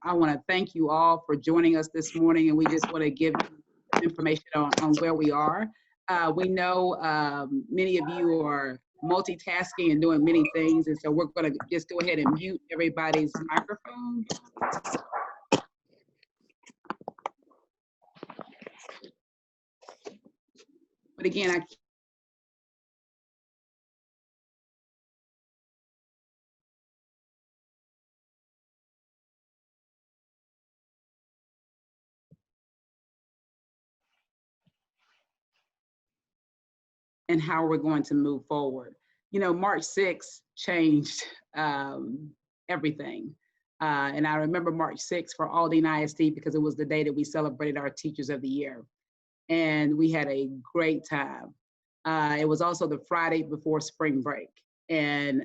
I want to thank you all for joining us this morning, and we just want to give you information on where we are. We know many of you are multitasking and doing many things, and so we're going to just go ahead and mute everybody's microphone. But again, and how we're going to move forward. You know, March 6th changed everything. And I remember March 6th for Aldine ISD because it was the day that we celebrated our Teachers of the Year. And we had a great time. It was also the Friday before spring break. And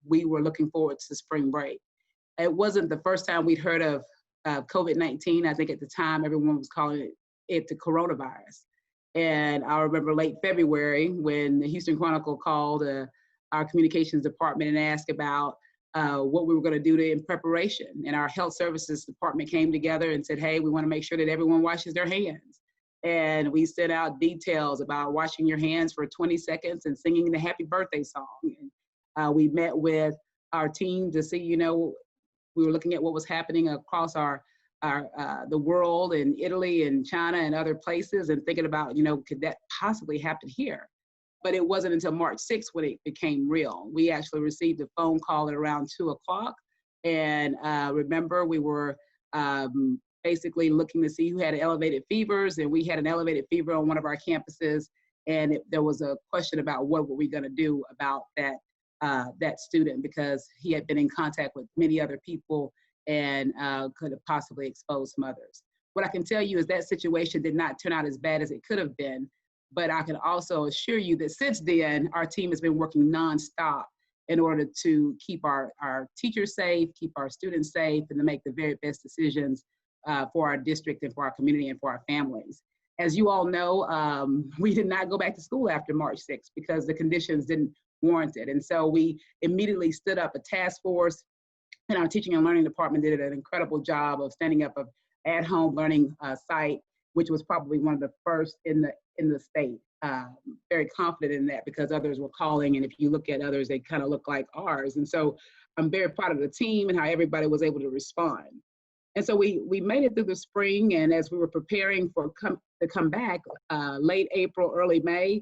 we were looking forward to spring break. It wasn't the first time we'd heard of COVID-19. I think at the time, everyone was calling it the coronavirus. And I remember late February when the Houston Chronicle called our communications department and asked about what we were going to do in preparation. And our health services department came together and said, hey, we want to make sure that everyone washes their hands. And we sent out details about washing your hands for 20 seconds and singing the happy birthday song. And we met with our team to see, you know, we were looking at what was happening across the world in Italy and China and other places and thinking about, you know, could that possibly happen here? But it wasn't until March 6th when it became real. We actually received a phone call at around 2 o'clock. And remember, we were basically looking to see who had elevated fevers, and we had an elevated fever on one of our campuses. And there was a question about what were we going to do about that student, because he had been in contact with many other people and could have possibly exposed some others. What I can tell you is that situation did not turn out as bad as it could have been, but I can also assure you that since then, our team has been working nonstop in order to keep our teachers safe, keep our students safe, and to make the very best decisions for our district and for our community and for our families. As you all know, we did not go back to school after March 6th because the conditions didn't warrant it. And so we immediately stood up a task force, and our teaching and learning department did an incredible job of standing up an at-home learning site, which was probably one of the first in the state. Very confident in that because others were calling, and if you look at others, they kind of look like ours. And so I'm very proud of the team and how everybody was able to respond. And so we made it through the spring, and as we were preparing to come back late April, early May,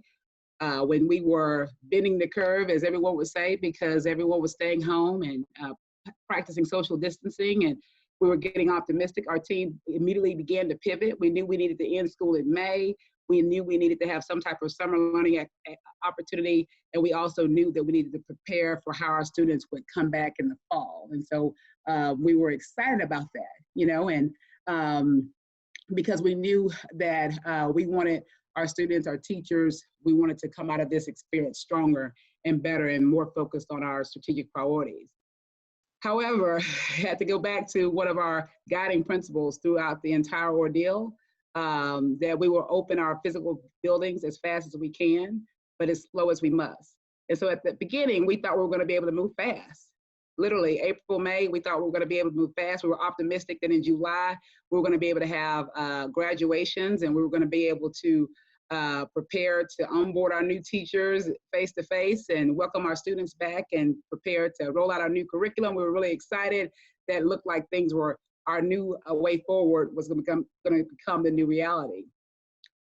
when we were bending the curve, as everyone would say, because everyone was staying home and practicing social distancing, and we were getting optimistic. Our team immediately began to pivot. We knew we needed to end school in May. We knew we needed to have some type of summer learning opportunity, and we also knew that we needed to prepare for how our students would come back in the fall. And so we were excited about that, you know, and because we knew that we wanted our students, our teachers, we wanted to come out of this experience stronger and better and more focused on our strategic priorities. However, I had to go back to one of our guiding principles throughout the entire ordeal, that we will open our physical buildings as fast as we can, but as slow as we must. And so at the beginning, we thought we were going to be able to move fast. Literally, April, May, we thought we were going to be able to move fast. We were optimistic that in July, we were going to be able to have graduations, and we were going to be able to prepare to onboard our new teachers face-to-face and welcome our students back and prepare to roll out our new curriculum. We were really excited that it looked like things were, our new way forward was going to become the new reality.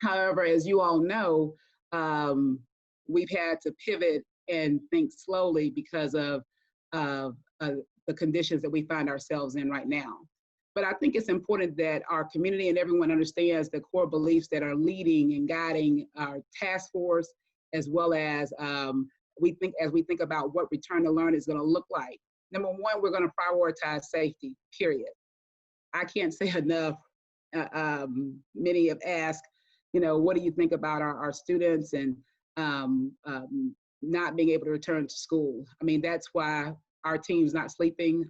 However, as you all know, we've had to pivot and think slowly because of the conditions that we find ourselves in right now. But I think it's important that our community and everyone understands the core beliefs that are leading and guiding our task force, as well as as we think about what return to learn is going to look like. Number one, we're going to prioritize safety, period. I can't say enough. Many have asked, you know, what do you think about our students and not being able to return to school? I mean, that's why our team's not sleeping.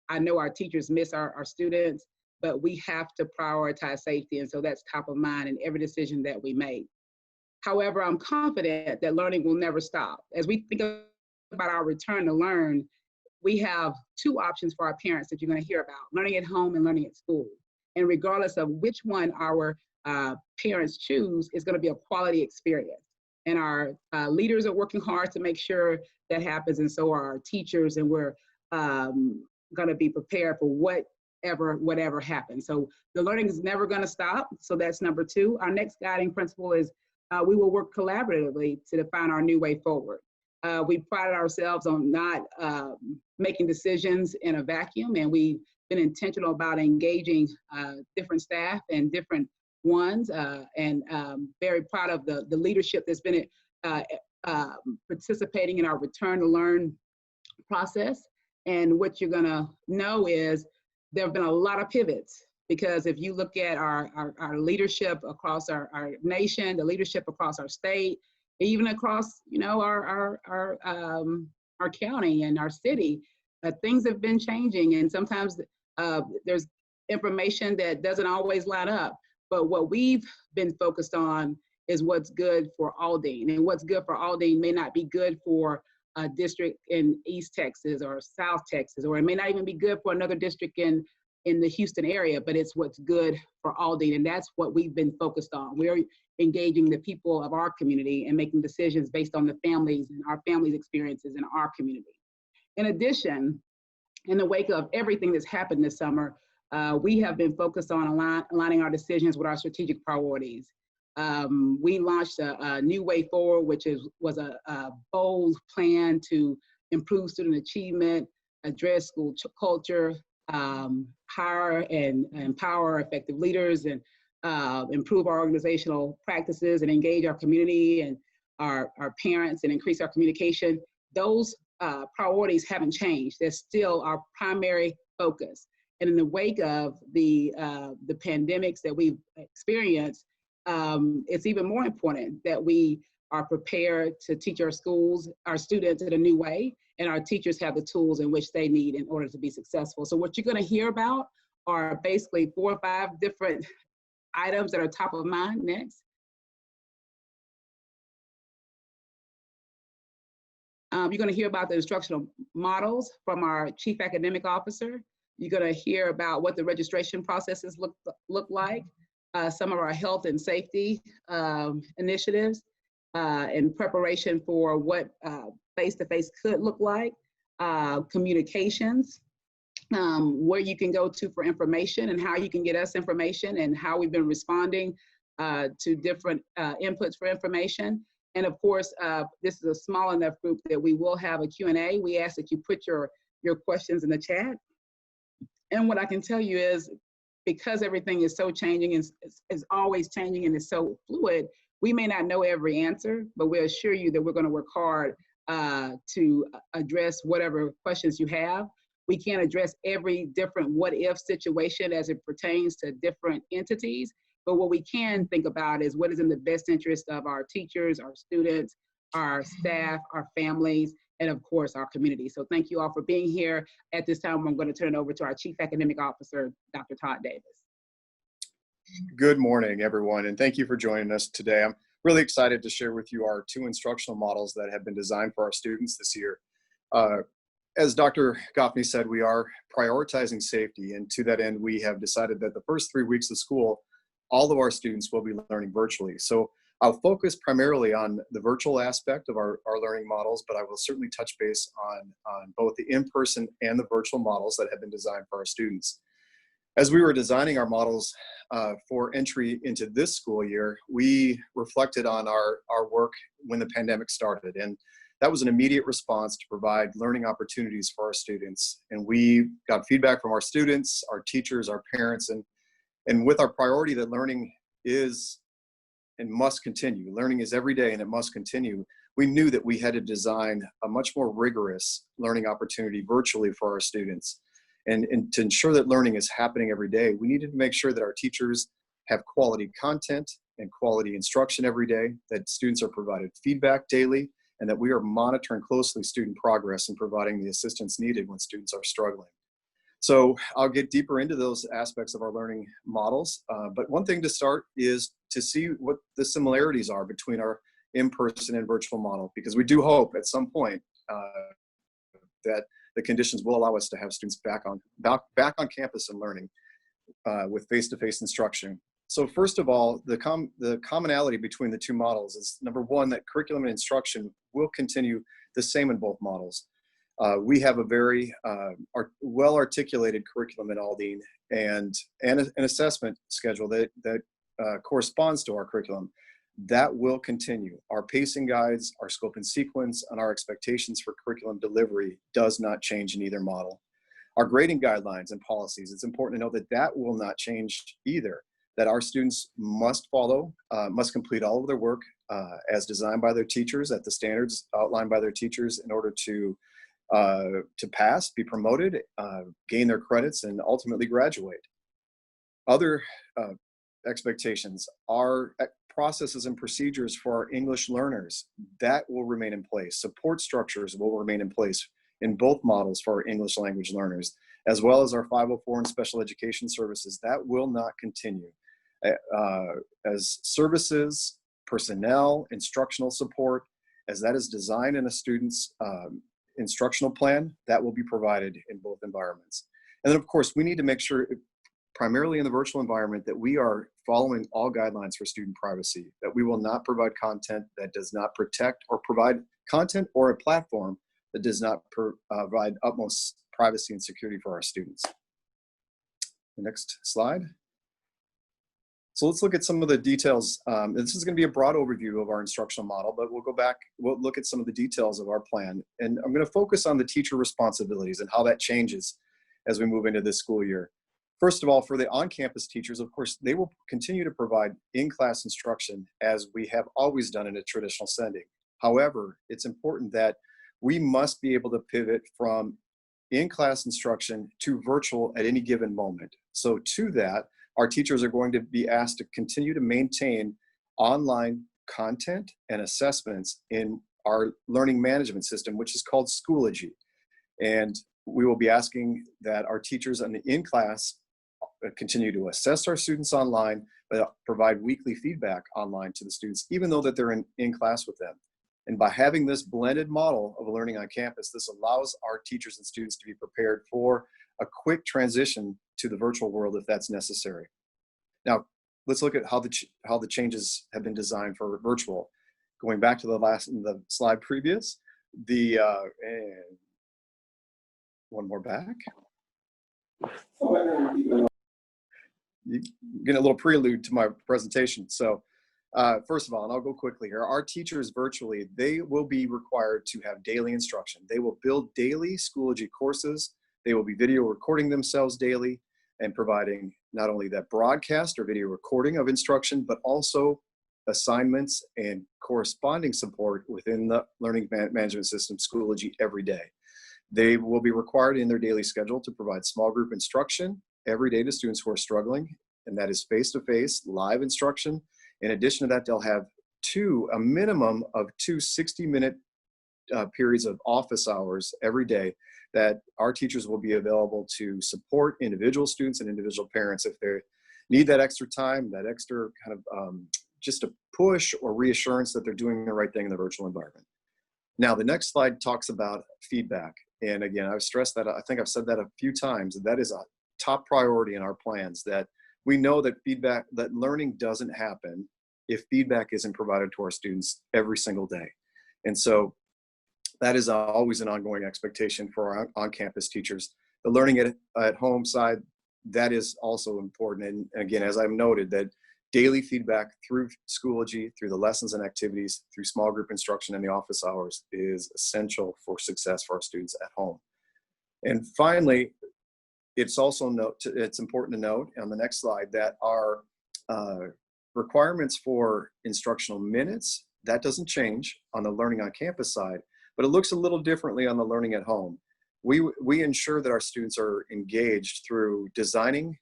I know our teachers miss our students, but we have to prioritize safety. And so that's top of mind in every decision that we make. However, I'm confident that learning will never stop. As we think about our return to learn, we have two options for our parents that you're going to hear about: learning at home and learning at school. And regardless of which one our parents choose, is going to be a quality experience. And our leaders are working hard to make sure that happens, and so are our teachers, and we're going to be prepared for whatever happens. So the learning is never going to stop. So that's number two. Our next guiding principle is we will work collaboratively to define our new way forward. We prided ourselves on not making decisions in a vacuum, and we've been intentional about engaging different staff and different ones, and very proud of the leadership that's been participating in our return to learn process. And what you're gonna know is there have been a lot of pivots, because if you look at our leadership across our nation, the leadership across our state, even across, you know, our county and our city, things have been changing, and sometimes there's information that doesn't always line up. But what we've been focused on is what's good for Aldine, and what's good for Aldine may not be good for a district in East Texas or South Texas, or it may not even be good for another district in the Houston area, but it's what's good for Aldine, and that's what we've been focused on. We're engaging the people of our community and making decisions based on the families and our families' experiences in our community. In addition, in the wake of everything that's happened this summer, we have been focused on aligning our decisions with our strategic priorities. We launched a new way forward, which was a bold plan to improve student achievement, address school culture, hire and empower effective leaders, and improve our organizational practices and engage our community and our parents and increase our communication. Those priorities haven't changed. They're still our primary focus. And in the wake of the pandemics that we've experienced, it's even more important that we are prepared to teach our students in a new way, and our teachers have the tools in which they need in order to be successful. So what you're going to hear about are basically 4 or 5 different items that are top of mind. Next. You're going to hear about the instructional models from our Chief Academic Officer. You're going to hear about what the registration processes look like, some of our health and safety initiatives in preparation for what face-to-face could look like, communications, where you can go to for information and how you can get us information, and how we've been responding to different inputs for information. And of course, this is a small enough group that we will have a Q&A. We ask that you put your questions in the chat. And what I can tell you is, because everything is so changing and is always changing and is so fluid, we may not know every answer, but we assure you that we're going to work hard to address whatever questions you have. We can't address every different what-if situation as it pertains to different entities, but what we can think about is what is in the best interest of our teachers, our students, our staff, our families, and of course, our community. So thank you all for being here. At this time, I'm going to turn it over to our Chief Academic Officer, Dr. Todd Davis. Good morning, everyone, and thank you for joining us today. I'm really excited to share with you our 2 instructional models that have been designed for our students this year. As Dr. Goffney said, we are prioritizing safety, and to that end, we have decided that the first 3 weeks of school, all of our students will be learning virtually. So I'll focus primarily on the virtual aspect of our learning models, but I will certainly touch base on both the in-person and the virtual models that have been designed for our students. As we were designing our models for entry into this school year, we reflected on our work when the pandemic started, and that was an immediate response to provide learning opportunities for our students. And we got feedback from our students, our teachers, our parents, and with our priority that learning is and must continue. Learning is every day and it must continue. We knew that we had to design a much more rigorous learning opportunity virtually for our students. And to ensure that learning is happening every day, we needed to make sure that our teachers have quality content and quality instruction every day, that students are provided feedback daily, and that we are monitoring closely student progress and providing the assistance needed when students are struggling. So I'll get deeper into those aspects of our learning models, but one thing to start is to see what the similarities are between our in-person and virtual model, because we do hope at some point that the conditions will allow us to have students back on campus and learning with face-to-face instruction. So first of all, the commonality between the two models is, number one, that curriculum and instruction will continue the same in both models. We have a very well-articulated curriculum in Aldine and an assessment schedule that corresponds to our curriculum. That will continue. Our pacing guides, our scope and sequence, and our expectations for curriculum delivery does not change in either model. Our grading guidelines and policies, it's important to know that that will not change either, that our students must complete all of their work as designed by their teachers at the standards outlined by their teachers in order to pass, be promoted, gain their credits, and ultimately graduate. Other expectations are processes and procedures for our English learners. That will remain in place. Support structures will remain in place in both models for our English language learners, as well as our 504 and special education services. That will not continue. As services, personnel, instructional support, as that is designed in a student's instructional plan, that will be provided in both environments. And then of course, we need to make sure, primarily in the virtual environment, that we are following all guidelines for student privacy, that we will not provide content that does not protect, or provide content or a platform that does not provide utmost privacy and security for our students. The next slide. So let's look at some of the details. This is going to be a broad overview of our instructional model, but we'll look at some of the details of our plan. And I'm going to focus on the teacher responsibilities and how that changes as we move into this school year. First of all, for the on-campus teachers, of course, they will continue to provide in-class instruction as we have always done in a traditional setting. However, it's important that we must be able to pivot from in-class instruction to virtual at any given moment. So to that, our teachers are going to be asked to continue to maintain online content and assessments in our learning management system, which is called Schoology. And we will be asking that our teachers in class continue to assess our students online, but provide weekly feedback online to the students, even though that they're in class with them. And by having this blended model of learning on campus, this allows our teachers and students to be prepared for a quick transition to the virtual world if that's necessary. Now, let's look at how the changes have been designed for virtual. Going back to the slide previous, and one more back. You get a little prelude to my presentation. So first of all, and I'll go quickly here, our teachers virtually, they will be required to have daily instruction. They will build daily Schoology courses. They will be video recording themselves daily and providing not only that broadcast or video recording of instruction, but also assignments and corresponding support within the learning management system Schoology every day. They will be required in their daily schedule to provide small group instruction every day to students who are struggling, and that is face-to-face live instruction. In addition to that, they'll have a minimum of two 60-minute periods of office hours every day that our teachers will be available to support individual students and individual parents if they need that extra time, that extra kind of just a push or reassurance that they're doing the right thing in the virtual environment. Now, the next slide talks about feedback. And again, I've stressed that, I think I've said that a few times, that is a top priority in our plans, that we know that that learning doesn't happen if feedback isn't provided to our students every single day. And so that is always an ongoing expectation for our on-campus teachers. The learning at home side, that is also important. And again, as I've noted, that daily feedback through Schoology, through the lessons and activities, through small group instruction and the office hours is essential for success for our students at home. And finally, it's important to note on the next slide that our requirements for instructional minutes, that doesn't change on the learning on campus side, but it looks a little differently on the learning at home. We ensure that our students are engaged through designing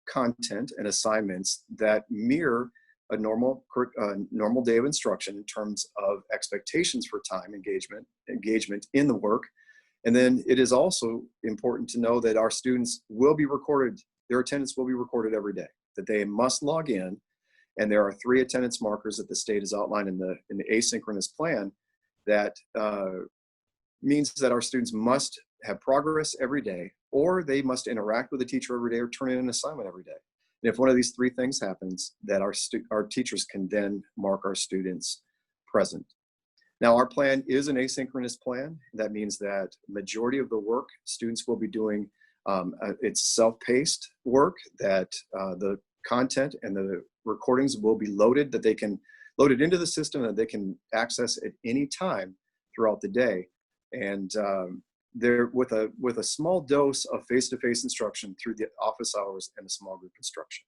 content and assignments that mirror a normal day of instruction in terms of expectations for time engagement in the work. And then it is also important to know that our students will be recorded, their attendance will be recorded every day, that they must log in. And there are 3 attendance markers that the state has outlined in the asynchronous plan that means that our students must have progress every day, or they must interact with the teacher every day or turn in an assignment every day. And if one of these three things happens, that our teachers can then mark our students present. Now, our plan is an asynchronous plan. That means that majority of the work students will be doing, it's self-paced work, that the content and the recordings will be loaded, that they can load it into the system, that they can access at any time throughout the day. And they're with a small dose of face-to-face instruction through the office hours and the small group instruction.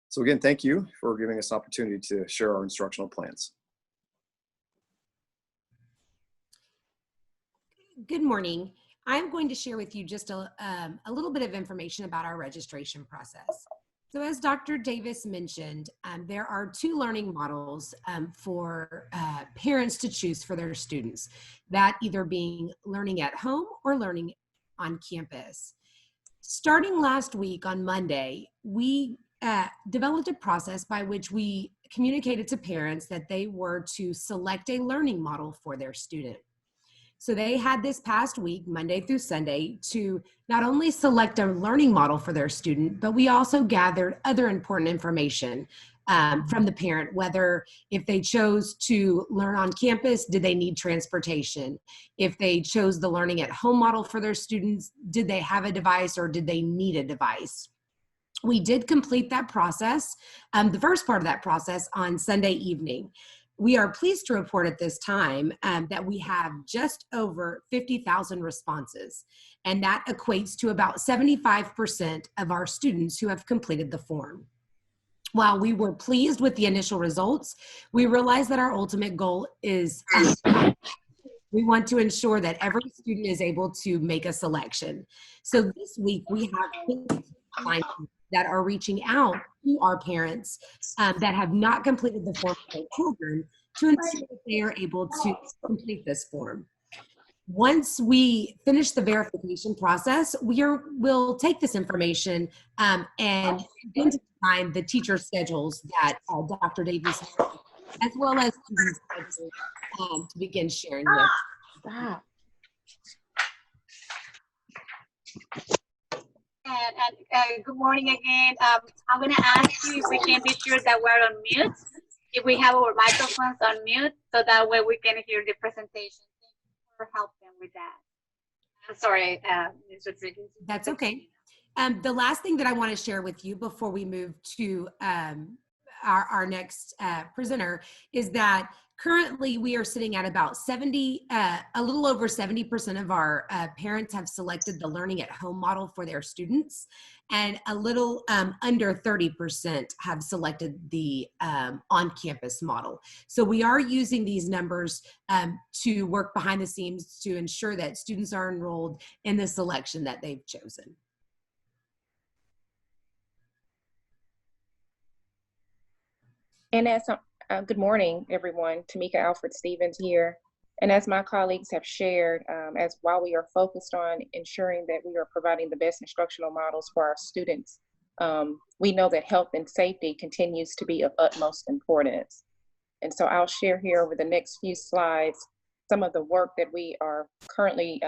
So again, thank you for giving us an opportunity to share our instructional plans. Good morning. I'm going to share with you just a little bit of information about our registration process. So as Dr. Davis mentioned, there are two learning models for parents to choose for their students, that either being learning at home or learning on campus. Starting last week on Monday, we developed a process by which we communicated to parents that they were to select a learning model for their student. So they had this past week, Monday through Sunday, to not only select a learning model for their student, but we also gathered other important information from the parent, whether if they chose to learn on campus, did they need transportation? If they chose the learning at home model for their students, did they have a device or did they need a device? We did complete that process, the first part of that process on Sunday evening. We are pleased to report at this time that we have just over 50,000 responses, and that equates to about 75% of our students who have completed the form. While we were pleased with the initial results, we realize that our ultimate goal is we want to ensure that every student is able to make a selection. So this week we have clients that are reaching out to our parents that have not completed the form for their children to ensure that they are able to complete this form. Once we finish the verification process, we'll take this information and begin to define the teacher schedules that Dr. Davis has, as well as to begin sharing with. Stop. And good morning again. I'm going to ask you if we can be sure that we're on mute, if we have our microphones on mute, so that way we can hear the presentation. Thank you for helping with that. I'm sorry, Ms. Rodriguez. That's okay. The last thing that I want to share with you before we move to our next presenter is that currently we are sitting at about a little over 70% of our parents have selected the learning at home model for their students, and a little under 30% have selected the on-campus model. So we are using these numbers to work behind the scenes to ensure that students are enrolled in the selection that they've chosen. And as good morning, everyone. Tamika Alfred Stevens here. And as my colleagues have shared, as while we are focused on ensuring that we are providing the best instructional models for our students, we know that health and safety continues to be of utmost importance. And so I'll share here over the next few slides some of the work that we are currently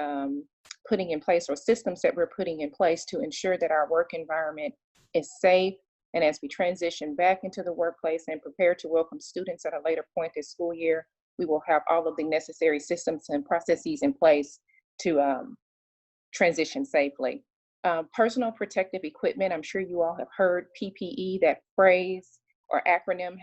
putting in place, or systems that we're putting in place to ensure that our work environment is safe. And as we transition back into the workplace and prepare to welcome students at a later point this school year, we will have all of the necessary systems and processes in place to transition safely. Personal protective equipment, I'm sure you all have heard PPE. That phrase or acronym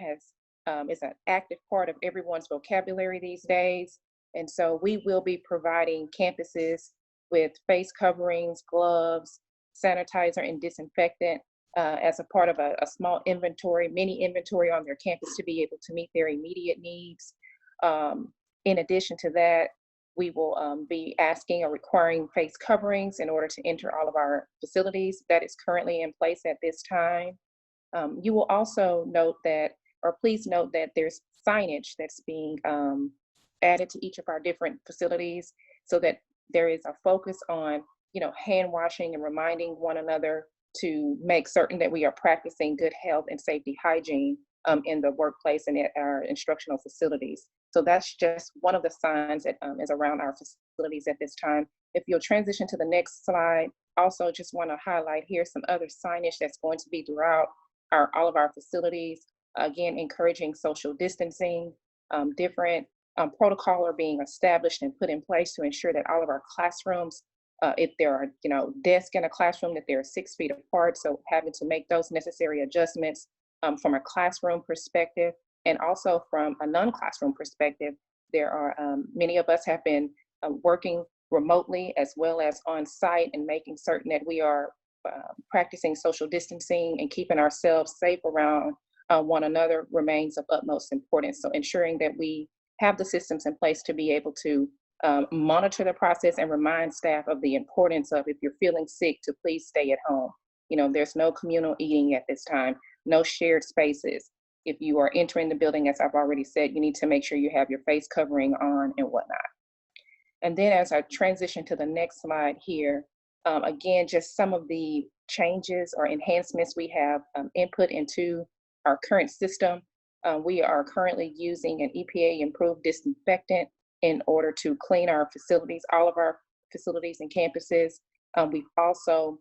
is an active part of everyone's vocabulary these days. And so we will be providing campuses with face coverings, gloves, sanitizer, and disinfectant as a part of a small inventory, mini inventory on their campus to be able to meet their immediate needs. In addition to that, we will be asking or requiring face coverings in order to enter all of our facilities. That is currently in place at this time. You will also note that, or please note that there's signage that's being added to each of our different facilities, so that there is a focus on, hand washing and reminding one another to make certain that we are practicing good health and safety hygiene in the workplace and at our instructional facilities. So that's just one of the signs that is around our facilities at this time. If you'll transition to the next slide, also just want to highlight here some other signage that's going to be throughout all of our facilities. Again, encouraging social distancing, different protocol are being established and put in place to ensure that all of our classrooms, if there are, desks in a classroom, that they're 6 feet apart. So having to make those necessary adjustments from a classroom perspective, and also from a non-classroom perspective. There are many of us have been working remotely as well as on site, and making certain that we are practicing social distancing and keeping ourselves safe around one another remains of utmost importance. So ensuring that we have the systems in place to be able to monitor the process and remind staff of the importance of, if you're feeling sick, to please stay at home. There's no communal eating at this time, no shared spaces. If you are entering the building, as I've already said, you need to make sure you have your face covering on and whatnot. And then as I transition to the next slide here, again, just some of the changes or enhancements we have input into our current system. We are currently using an EPA approved disinfectant in order to clean our facilities, all of our facilities and campuses. We've also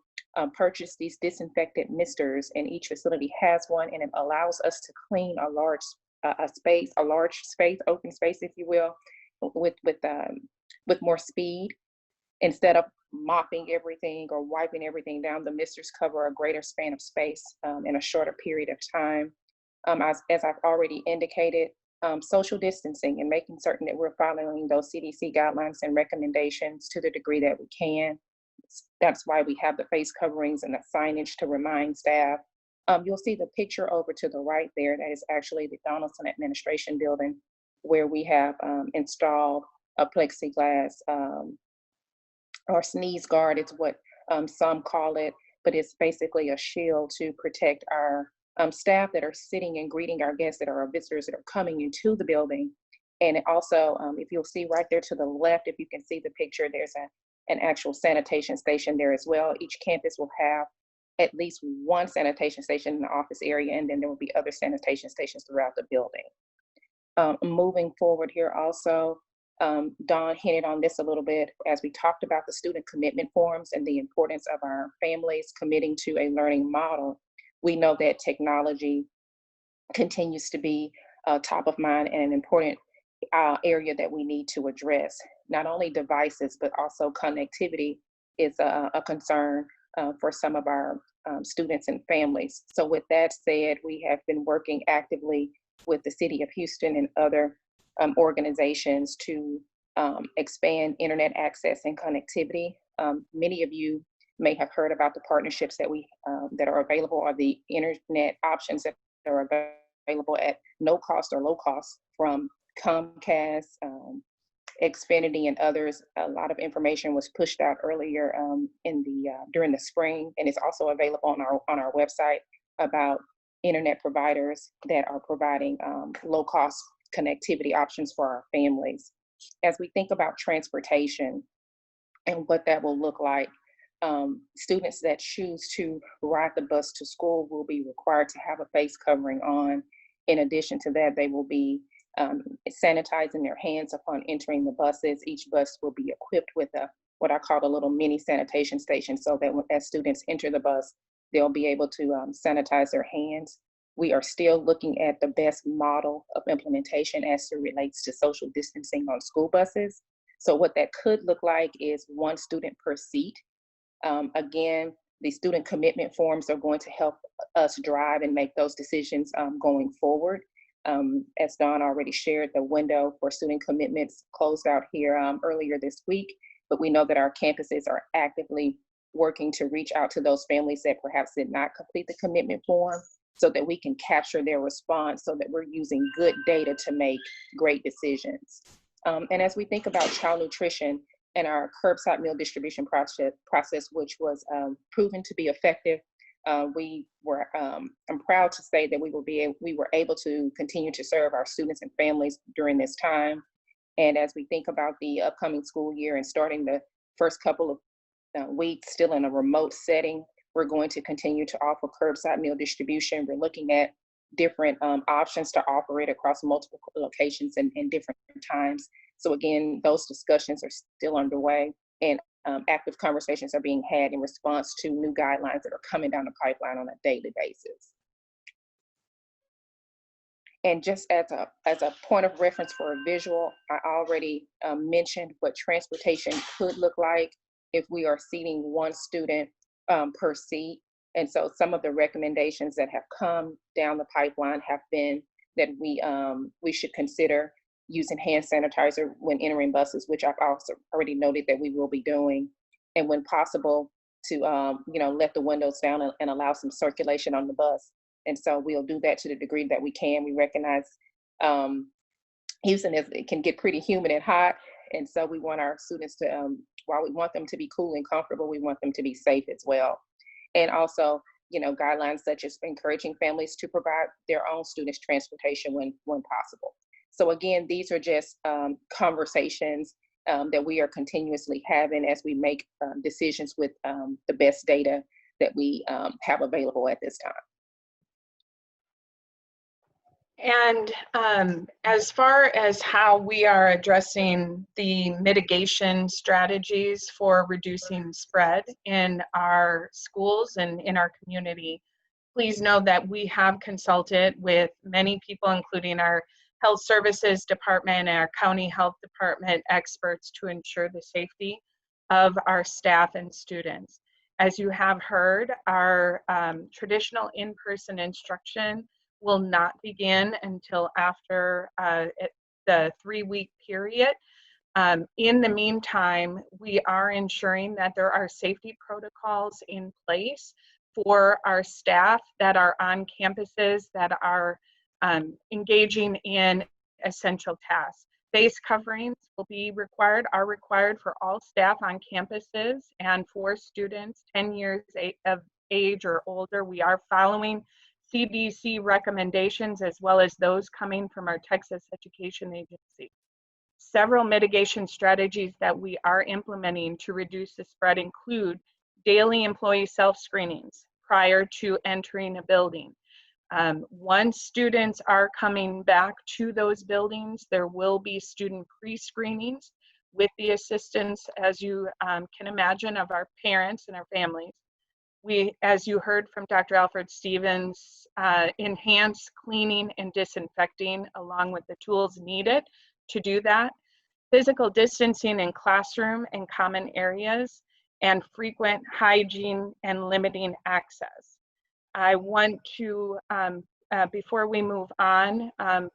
purchased these disinfectant misters, and each facility has one, and it allows us to clean a large space, open space, if you will, with more speed. Instead of mopping everything or wiping everything down, the misters cover a greater span of space in a shorter period of time. As I've already indicated, social distancing and making certain that we're following those CDC guidelines and recommendations to the degree that we can. That's why we have the face coverings and the signage to remind staff. You'll see the picture over to the right there. That is actually the Donaldson Administration Building, where we have installed a plexiglass or sneeze guard. It's what some call it, but it's basically a shield to protect our staff that are sitting and greeting our guests that are our visitors that are coming into the building. And it also, if you'll see right there to the left, if you can see the picture, there's an actual sanitation station there as well. Each campus will have at least one sanitation station in the office area, and then there will be other sanitation stations throughout the building. Moving forward here also, Dawn hinted on this a little bit as we talked about the student commitment forms and the importance of our families committing to a learning model. We know that technology continues to be top of mind and an important area that we need to address. Not only devices, but also connectivity is a concern for some of our students and families. So with that said, we have been working actively with the City of Houston and other organizations to expand internet access and connectivity. Many of you may have heard about the partnerships that that are available, or the internet options that are available at no cost or low cost from Comcast, Xfinity, and others. A lot of information was pushed out earlier during the spring, and it's also available on our website about internet providers that are providing low cost connectivity options for our families. As we think about transportation and what that will look like, students that choose to ride the bus to school will be required to have a face covering on. In addition to that, they will be sanitizing their hands upon entering the buses. Each bus will be equipped with what I call a little mini sanitation station, so that as students enter the bus, they'll be able to sanitize their hands. We are still looking at the best model of implementation as it relates to social distancing on school buses. So what that could look like is one student per seat. Again, the student commitment forms are going to help us drive and make those decisions going forward. As Dawn already shared, the window for student commitments closed out here earlier this week, but we know that our campuses are actively working to reach out to those families that perhaps did not complete the commitment form, so that we can capture their response, so that we're using good data to make great decisions. And as we think about child nutrition and our curbside meal distribution process, which was proven to be effective, I'm proud to say that we were able to continue to serve our students and families during this time. And as we think about the upcoming school year and starting the first couple of weeks still in a remote setting, we're going to continue to offer curbside meal distribution. We're looking at different options to operate across multiple locations and different times. So again, those discussions are still underway. And active conversations are being had in response to new guidelines that are coming down the pipeline on a daily basis. And just as a point of reference for a visual, I already mentioned what transportation could look like if we are seating one student per seat. And so some of the recommendations that have come down the pipeline have been that we should consider using hand sanitizer when entering buses, which I've also already noted that we will be doing. And when possible, to let the windows down and allow some circulation on the bus. And so we'll do that to the degree that we can. We recognize Houston it can get pretty humid and hot. And so we want our students to, while we want them to be cool and comfortable, we want them to be safe as well. And also, guidelines such as encouraging families to provide their own students transportation when possible. So again, these are just conversations that we are continuously having as we make decisions with the best data that we have available at this time. And as far as how we are addressing the mitigation strategies for reducing spread in our schools and in our community, please know that we have consulted with many people, including our health services department and our county health department experts, to ensure the safety of our staff and students. As you have heard, our traditional in-person instruction will not begin until after the 3-week period. In the meantime, we are ensuring that there are safety protocols in place for our staff that are on campuses that are engaging in essential tasks. Face coverings are required for all staff on campuses, and for students 10 years of age or older. We are following CDC recommendations as well as those coming from our Texas Education Agency. Several mitigation strategies that we are implementing to reduce the spread include daily employee self-screenings prior to entering a building. Once students are coming back to those buildings, there will be student pre-screenings with the assistance, as you can imagine, of our parents and our families. We, as you heard from Dr. Alfred Stevens, enhance cleaning and disinfecting along with the tools needed to do that. Physical distancing in classroom and common areas, and frequent hygiene and limiting access. I want to, before we move on,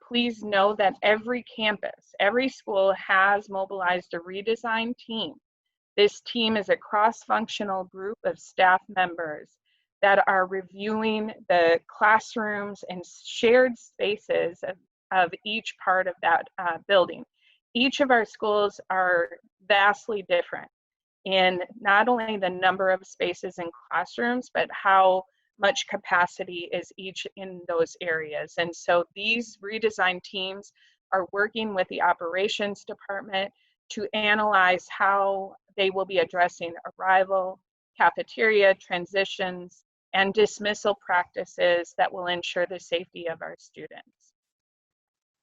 please know that every campus, every school has mobilized a redesign team. This team is a cross-functional group of staff members that are reviewing the classrooms and shared spaces of each part of that building. Each of our schools are vastly different in not only the number of spaces in classrooms, but how much capacity is each in those areas. And so these redesign teams are working with the operations department to analyze how they will be addressing arrival, cafeteria, transitions, and dismissal practices that will ensure the safety of our students.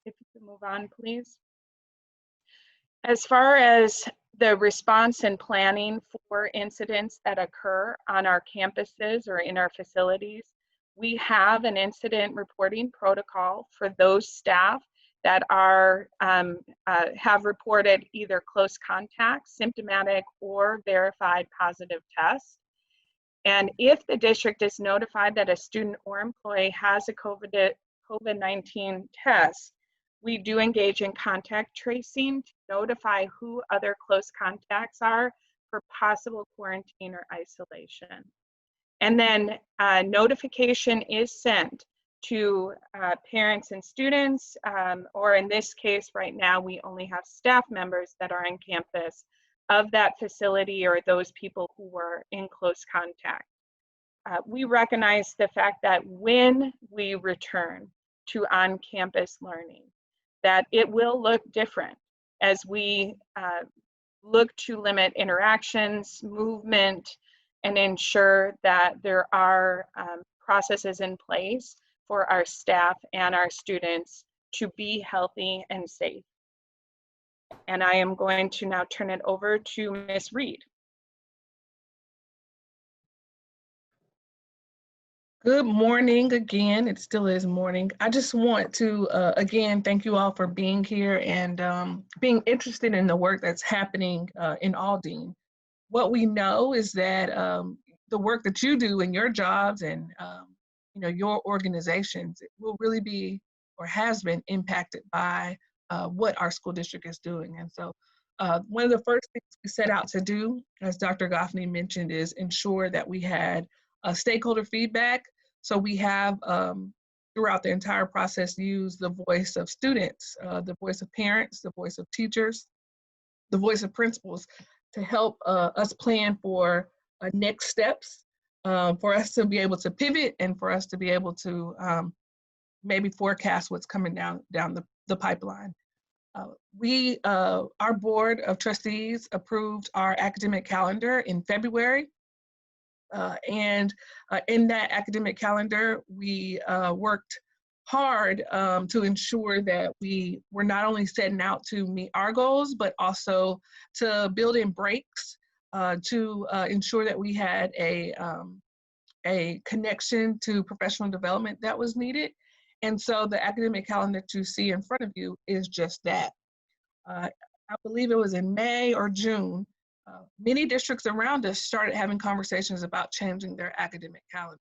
If you could move on, please. As far as the response and planning for incidents that occur on our campuses or in our facilities, we have an incident reporting protocol for those staff that are have reported either close contact, symptomatic, or verified positive tests. And if the district is notified that a student or employee has a COVID-19 test, we do engage in contact tracing to notify who other close contacts are for possible quarantine or isolation. And then notification is sent to parents and students, or in this case right now, we only have staff members that are on campus of that facility or those people who were in close contact. We recognize the fact that when we return to on-campus learning, that it will look different as we look to limit interactions, movement, and ensure that there are processes in place for our staff and our students to be healthy and safe. And I am going to now turn it over to Ms. Reed. Good morning again. It still is morning. I just want to, again, thank you all for being here and being interested in the work that's happening in Aldine. What we know is that the work that you do in your jobs and your organizations will really be or has been impacted by what our school district is doing. And so one of the first things we set out to do, as Dr. Goffney mentioned, is ensure that we had stakeholder feedback. So we have throughout the entire process used the voice of students, the voice of parents, the voice of teachers, the voice of principals to help us plan for next steps, for us to be able to pivot and for us to be able to maybe forecast what's coming down the pipeline. Our board of trustees approved our academic calendar in February. And in that academic calendar, we worked hard to ensure that we were not only setting out to meet our goals, but also to build in breaks to ensure that we had a connection to professional development that was needed. And so the academic calendar you see in front of you is just that. I believe it was in May or June, many districts around us started having conversations about changing their academic calendar.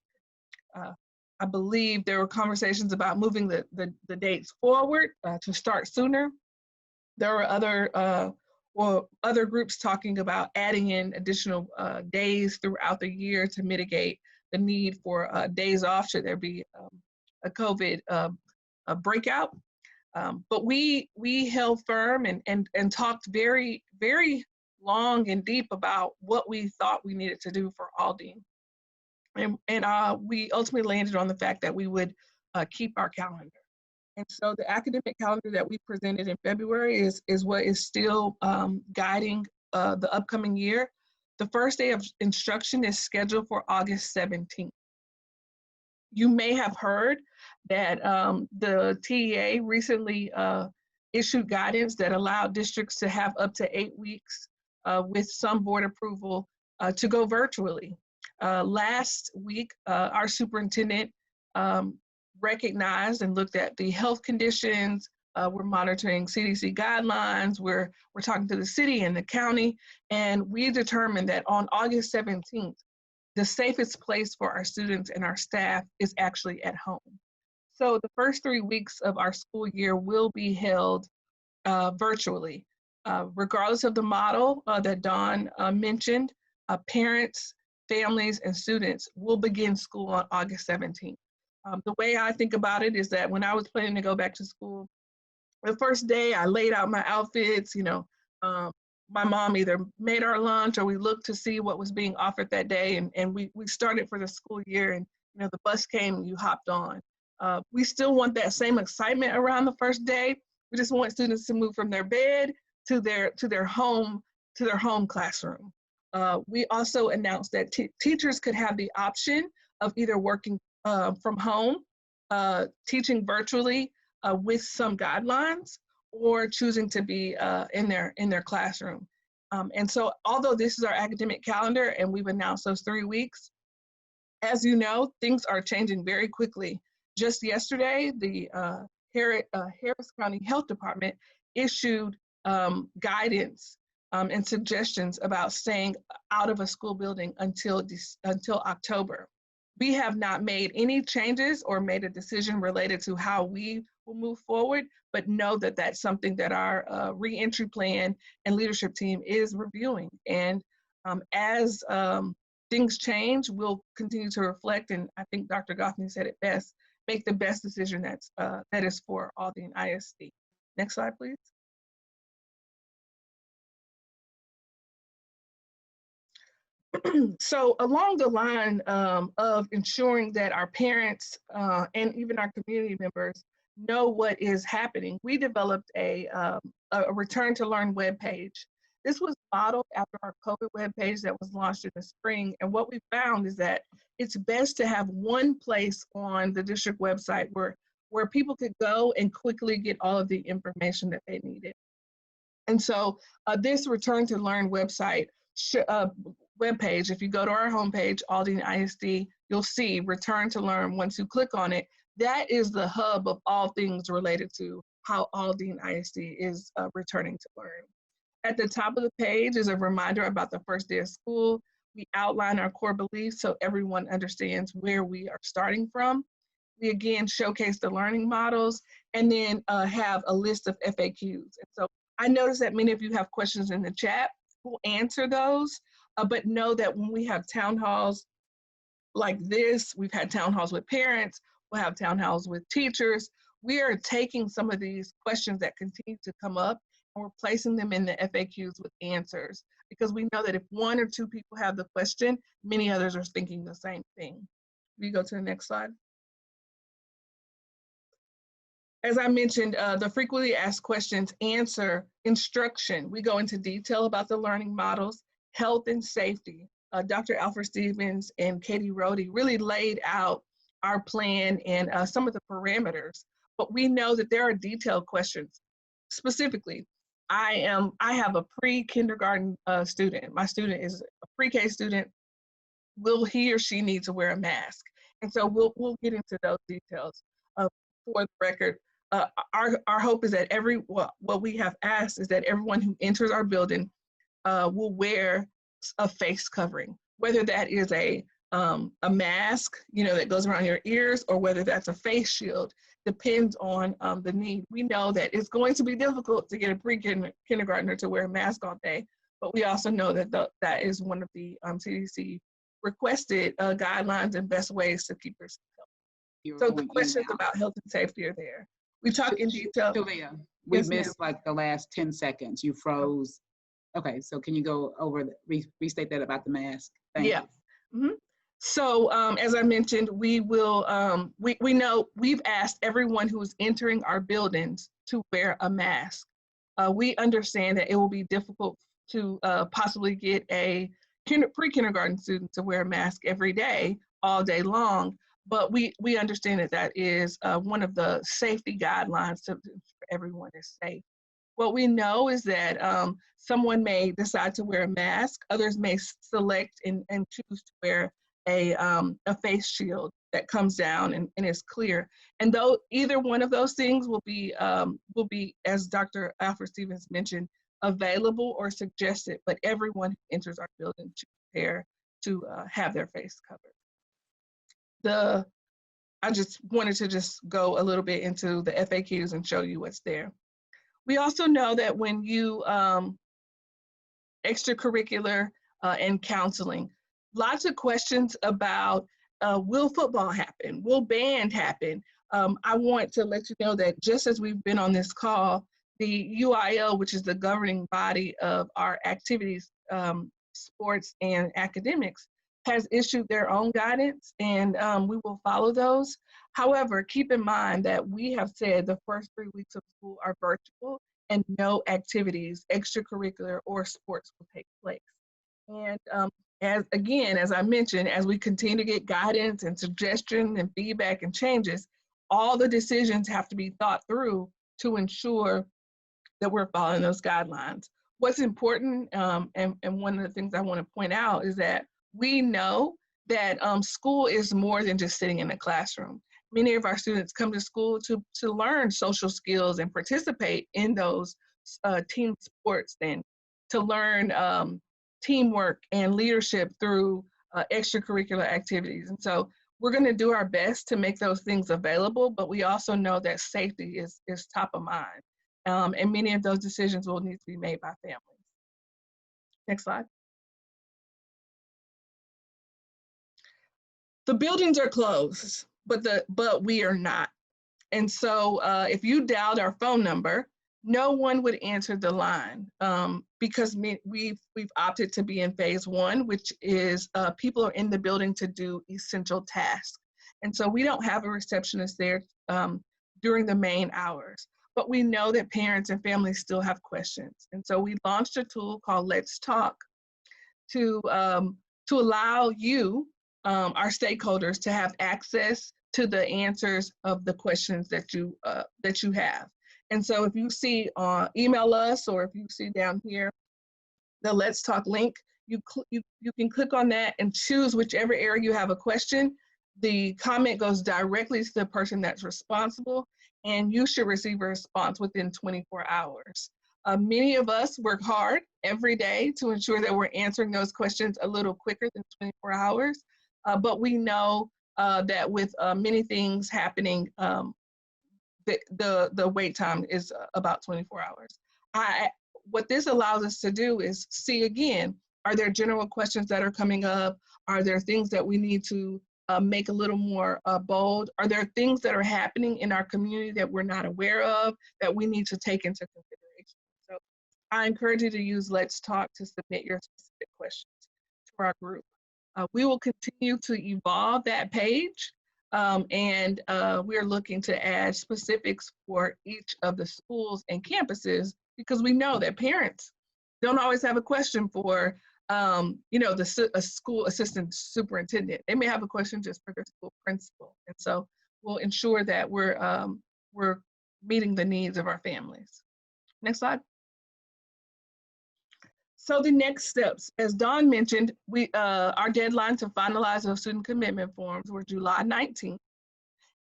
I believe there were conversations about moving the dates forward to start sooner. There were other groups talking about adding in additional days throughout the year to mitigate the need for days off should there be a COVID breakout. But we held firm and talked very, very long and deep about what we thought we needed to do for Aldine. And we ultimately landed on the fact that we would keep our calendar. And so the academic calendar that we presented in February is what is still guiding the upcoming year. The first day of instruction is scheduled for August 17th. You may have heard that the TEA recently issued guidance that allowed districts to have up to 8 weeks with some board approval to go virtually. Last week, our superintendent recognized and looked at the health conditions. We're monitoring CDC guidelines. We're talking to the city and the county, and we determined that on August 17th, the safest place for our students and our staff is actually at home. So the first 3 weeks of our school year will be held virtually. Regardless of the model that Dawn mentioned, parents, families, and students will begin school on August 17th. The way I think about it is that when I was planning to go back to school, the first day I laid out my outfits, my mom either made our lunch or we looked to see what was being offered that day, and we started for the school year, and the bus came and you hopped on. We still want that same excitement around the first day. We just want students to move from their bed to their home classroom. We also announced that teachers could have the option of either working from home, teaching virtually with some guidelines, or choosing to be in their classroom. And so although this is our academic calendar and we've announced those 3 weeks, as you know, things are changing very quickly. Just yesterday, the Harris County Health Department issued guidance and suggestions about staying out of a school building until October. We have not made any changes or made a decision related to how we will move forward, but know that that's something that our reentry plan and leadership team is reviewing. And as things change, we'll continue to reflect, and I think Dr. Goffney said it best, make the best decision that is for Aldine ISD. Next slide, please. So along the line of ensuring that our parents and even our community members know what is happening, we developed a Return to Learn webpage. This was modeled after our COVID webpage that was launched in the spring. And what we found is that it's best to have one place on the district website where people could go and quickly get all of the information that they needed. And so this Return to Learn website webpage, if you go to our homepage, you'll see Return to Learn. Once you click on it, that is the hub of all things related to how Aldine ISD is returning to learn. At the top of the page is a reminder about the first day of school. We outline our core beliefs so everyone understands where we are starting from. We again showcase the learning models and then have a list of FAQs. And so I noticed that many of you have questions in the chat. We'll answer those, but know that when we have town halls like this, we've had town halls with parents, we'll have town halls with teachers. We are taking some of these questions that continue to come up and we're placing them in the FAQs with answers, because we know that if one or two people have the question, many others are thinking the same thing. We go to the next slide. As I mentioned, the frequently asked questions answer instruction. We go into detail about the learning models, health and safety. Dr. Alfred Stevens and Katie Rohde really laid out our plan and some of the parameters, but we know that there are detailed questions. Specifically, I have a pre-kindergarten student. My student is a pre-K student. Will he or she need to wear a mask? And so we'll get into those details. For the record, our hope is that what we have asked is that everyone who enters our building will wear a face covering, whether that is a mask, that goes around your ears, or whether that's a face shield, depends on the need. We know that it's going to be difficult to get a pre-kindergartner to wear a mask all day, but we also know that that is one of the CDC requested guidelines and best ways to keep yourself healthy. So the questions about health and safety are there. We talk in detail. Sylvia, we missed like the last 10 seconds. You froze. Okay, so can you go over, restate that about the mask? Thank you. Mm-hmm. So as I mentioned, we will, we know we've asked everyone who is entering our buildings to wear a mask. We understand that it will be difficult to possibly get a pre-kindergarten student to wear a mask every day, all day long, but we understand that that is one of the safety guidelines to ensure everyone is safe. What we know is that someone may decide to wear a mask, others may select and choose to wear a face shield that comes down and is clear. And though either one of those things will be, as Dr. Alfred Stevens mentioned, available or suggested, but everyone who enters our building should prepare to have their face covered. I just wanted to just go a little bit into the FAQs and show you what's there. We also know that when you extracurricular and counseling, lots of questions about will football happen? Will band happen? I want to let you know that just as we've been on this call, the UIL, which is the governing body of our activities, sports and academics, has issued their own guidance, and we will follow those. However, keep in mind that we have said the first 3 weeks of school are virtual and no activities, extracurricular or sports, will take place. And as I mentioned, as we continue to get guidance and suggestion and feedback and changes, all the decisions have to be thought through to ensure that we're following those guidelines. What's important, and one of the things I want to point out, is that we know that school is more than just sitting in a classroom. Many of our students come to school to learn social skills and participate in those team sports, and to learn teamwork and leadership through extracurricular activities. And so we're going to do our best to make those things available, but we also know that safety is top of mind. And many of those decisions will need to be made by families. Next slide. The buildings are closed, but we are not. And so if you dialed our phone number, no one would answer the line because we've opted to be in phase 1, which is people are in the building to do essential tasks. And so we don't have a receptionist there during the main hours, but we know that parents and families still have questions. And so we launched a tool called Let's Talk to allow you, our stakeholders, to have access to the answers of the questions that you have. And so if you see email us, or if you see down here the Let's Talk link, you can click on that and choose whichever area you have a question. The comment goes directly to the person that's responsible, and you should receive a response within 24 hours. Many of us work hard every day to ensure that we're answering those questions a little quicker than 24 hours, but we know that with many things happening, the wait time is about 24 hours. What this allows us to do is see again, are there general questions that are coming up? Are there things that we need to make a little more bold? Are there things that are happening in our community that we're not aware of that we need to take into consideration? So I encourage you to use Let's Talk to submit your specific questions to our group. We will continue to evolve that page, and we're looking to add specifics for each of the schools and campuses, because we know that parents don't always have a question for a school assistant superintendent. They may have a question just for their school principal. And so we'll ensure that we're meeting the needs of our families. Next slide. So the next steps, as Dawn mentioned, our deadline to finalize those student commitment forms were July 19th.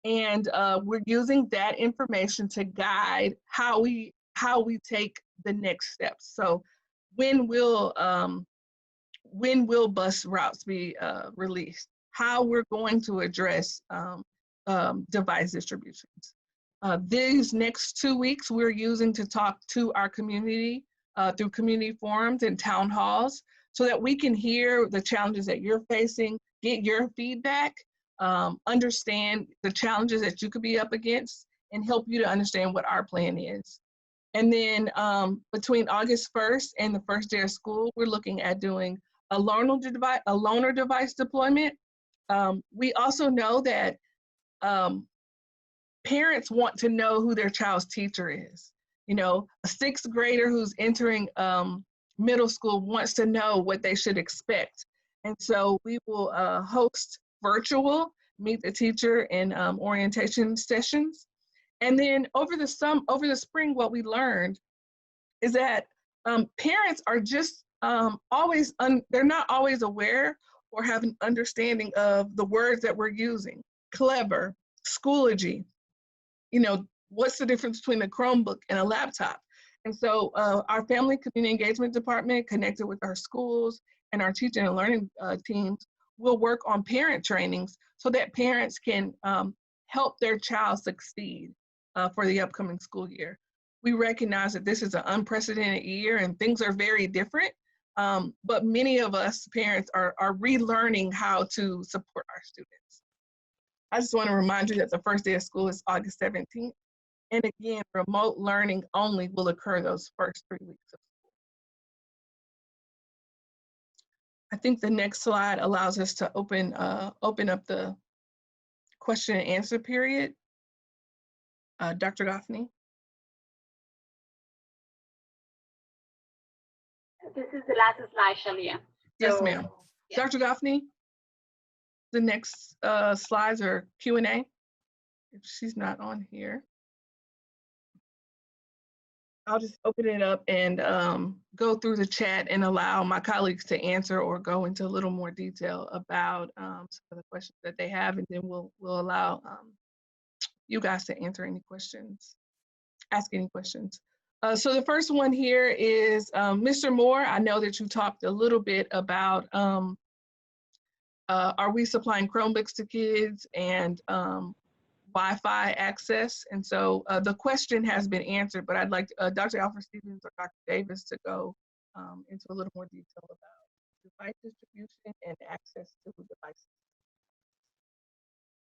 And we're using that information to guide how we take the next steps. So when will bus routes be released? How we're going to address device distributions. These next 2 weeks we're using to talk to our community through community forums and town halls, so that we can hear the challenges that you're facing, get your feedback, understand the challenges that you could be up against, and help you to understand what our plan is. And then between August 1st and the first day of school, we're looking at doing a loaner device deployment. We also know that parents want to know who their child's teacher is. You know, a 6th grader who's entering middle school wants to know what they should expect. And so we will host virtual meet the teacher and orientation sessions. And then over the spring, what we learned is that parents are just they're not always aware or have an understanding of the words that we're using. Clever, Schoology, what's the difference between a Chromebook and a laptop? And so our family community engagement department, connected with our schools and our teaching and learning teams, will work on parent trainings so that parents can help their child succeed for the upcoming school year. We recognize that this is an unprecedented year and things are very different, but many of us parents are relearning how to support our students. I just want to remind you that the first day of school is August 17th. And again, remote learning only will occur those first 3 weeks of school. I think the next slide allows us to open up the question and answer period. Dr. Goffney. This is the last slide, Shalia. Yes, ma'am. Yeah. Dr. Goffney, the next slides are Q&A. If she's not on here, I'll just open it up and go through the chat and allow my colleagues to answer or go into a little more detail about some of the questions that they have, and then we'll allow you guys to answer any questions, ask any questions. So the first one here is Mr. Moore. I know that you talked a little bit about are we supplying Chromebooks to kids and Wi-Fi access? And so the question has been answered, but I'd like Dr. Alfred Stevens or Dr. Davis to go into a little more detail about device distribution and access to devices.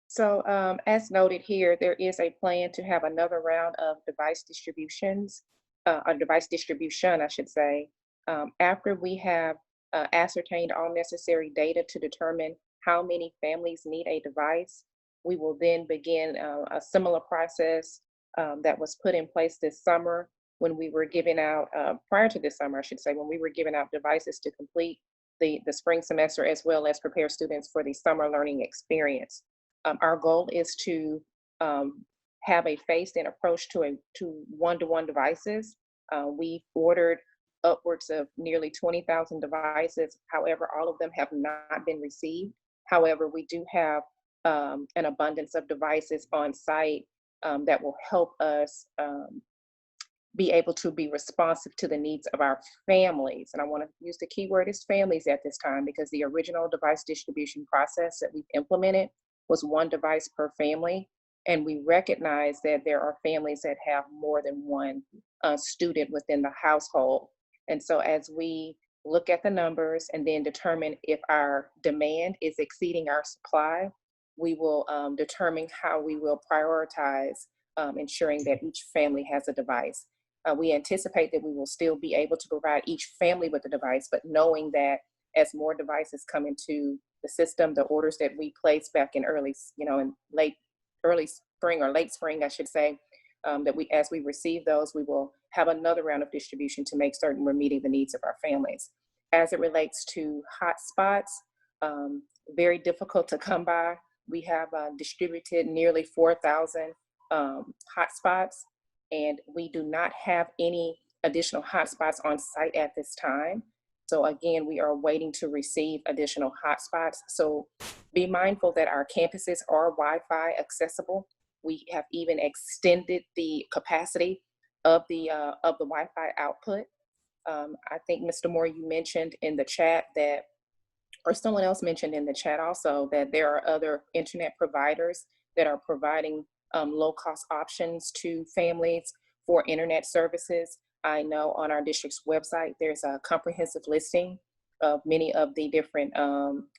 So as noted here, there is a plan to have another round of device distributions, device distribution, I should say, after we have ascertained all necessary data to determine how many families need a device. We will then begin a similar process that was put in place this summer when we were giving out, prior to this summer, I should say, when we were giving out devices to complete the spring semester as well as prepare students for the summer learning experience. Our goal is to have a phased-in approach to one-to-one devices. We've ordered upwards of nearly 20,000 devices. However, all of them have not been received. However, we do have an abundance of devices on site that will help us be able to be responsive to the needs of our families. And I want to use the key word is families at this time, because the original device distribution process that we've implemented was 1 device per family. And we recognize that there are families that have more than 1 student within the household. And so as we look at the numbers and then determine if our demand is exceeding our supply, we will determine how we will prioritize ensuring that each family has a device. We anticipate that we will still be able to provide each family with a device, but knowing that as more devices come into the system, the orders that we placed back in early spring or late spring, I should say, that as we receive those, we will have another round of distribution to make certain we're meeting the needs of our families. As it relates to hotspots, very difficult to come by. We have distributed nearly 4,000 hotspots, and we do not have any additional hotspots on site at this time. So again, we are waiting to receive additional hotspots. So be mindful that our campuses are Wi-Fi accessible. We have even extended the capacity of the Wi-Fi output. I think, Mr. Moore, you mentioned in the chat that, or someone else mentioned in the chat also, that there are other internet providers that are providing low-cost options to families for internet services. I know on our district's website, there's a comprehensive listing of many of the different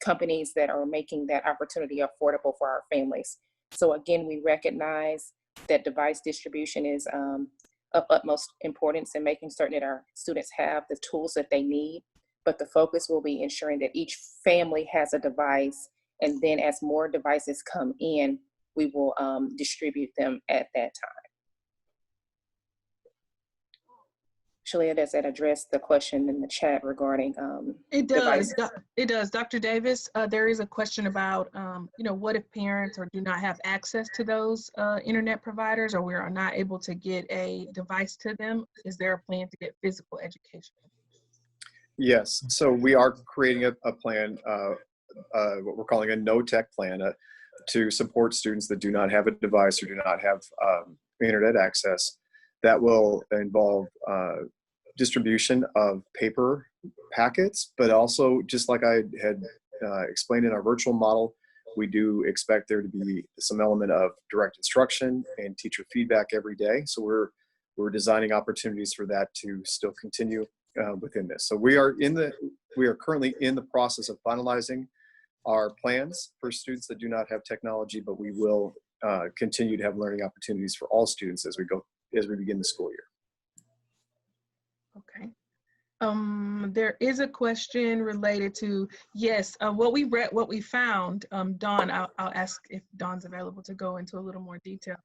companies that are making that opportunity affordable for our families. So again, we recognize that device distribution is of utmost importance in making certain that our students have the tools that they need, but the focus will be ensuring that each family has a device, and then as more devices come in, we will distribute them at that time. Shalia, does that address the question in the chat regarding It does. devices? It does. Dr. Davis, there is a question about, what if parents do not have access to those internet providers, or we are not able to get a device to them? Is there a plan to get physical education? Yes, so we are creating a plan, what we're calling a no-tech plan, to support students that do not have a device or do not have internet access. That will involve distribution of paper packets, but also, just like I had explained in our virtual model, we do expect there to be some element of direct instruction and teacher feedback every day. So we're designing opportunities for that to still continue within this. So we are currently in the process of finalizing our plans for students that do not have technology, but we will continue to have learning opportunities for all students as we begin the school year. Okay. There is a question related to, yes, what we found, Dawn, I'll ask if Dawn's available to go into a little more detail.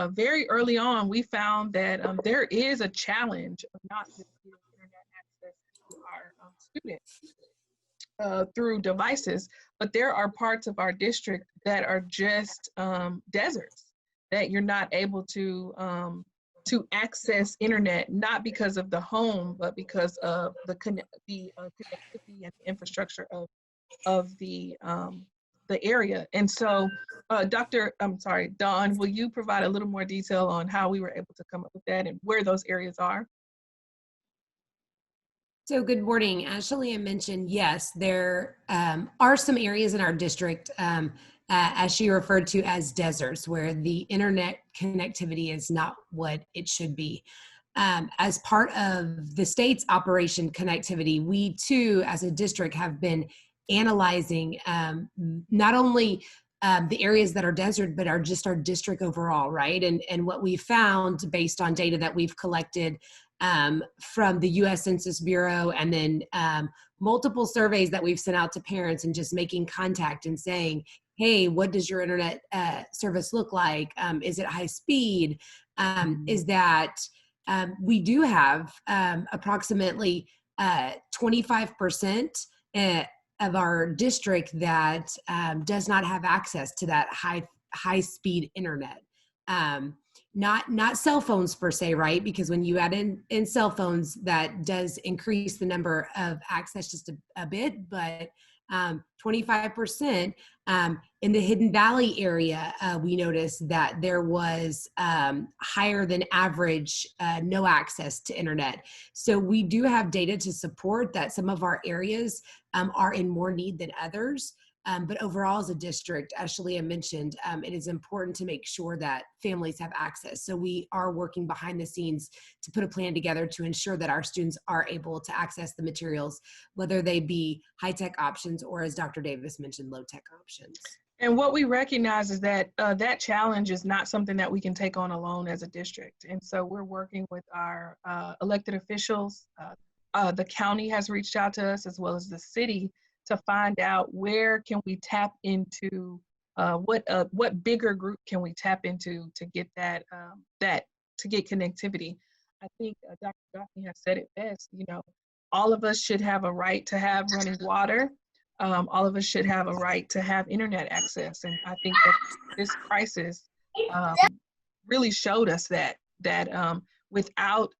Very early on, we found that there is a challenge of not just getting internet access to our students through devices, but there are parts of our district that are just deserts, that you're not able to access internet, not because of the home, but because of the connectivity and the infrastructure of the area. And so, Dawn, will you provide a little more detail on how we were able to come up with that and where those areas are? So good morning. As Shalia mentioned, yes, there are some areas in our district, as she referred to as deserts, where the internet connectivity is not what it should be. As part of the state's Operation Connectivity, we too, as a district, have been analyzing not only the areas that are desert, but our district overall, right? And what we found based on data that we've collected from the U.S. Census Bureau, and then multiple surveys that we've sent out to parents and just making contact and saying, hey, what does your internet service look like? Is it high speed? Is that we do have approximately 25% of our district that does not have access to that high speed internet. not cell phones per se, right? Because when you add in cell phones, that does increase the number of access just a bit, but 25% in the Hidden Valley area, we noticed that there was higher than average no access to internet. So we do have data to support that some of our areas are in more need than others. But overall, as a district, as Shalia mentioned, it is important to make sure that families have access. So we are working behind the scenes to put a plan together to ensure that our students are able to access the materials, whether they be high-tech options or, as Dr. Davis mentioned, low-tech options. And what we recognize is that that challenge is not something that we can take on alone as a district. And so we're working with our elected officials. The county has reached out to us, as well as the city, to find out where can we tap into, what bigger group can we tap into to get to get connectivity. I think Dr. Goffney has said it best. You know, all of us should have a right to have running water. All of us should have a right to have internet access, and I think that this crisis really showed us that without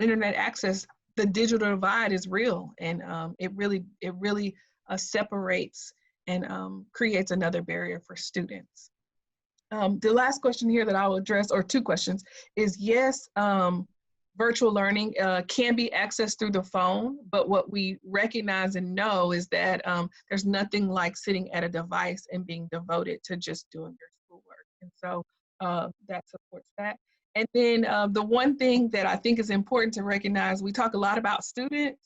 internet access, the digital divide is real, and it really separates and creates another barrier for students. The last question here that I'll address, or two questions, is yes, virtual learning can be accessed through the phone, but what we recognize and know is that there's nothing like sitting at a device and being devoted to just doing your schoolwork. And so that supports that. And then the one thing that I think is important to recognize, we talk a lot about students,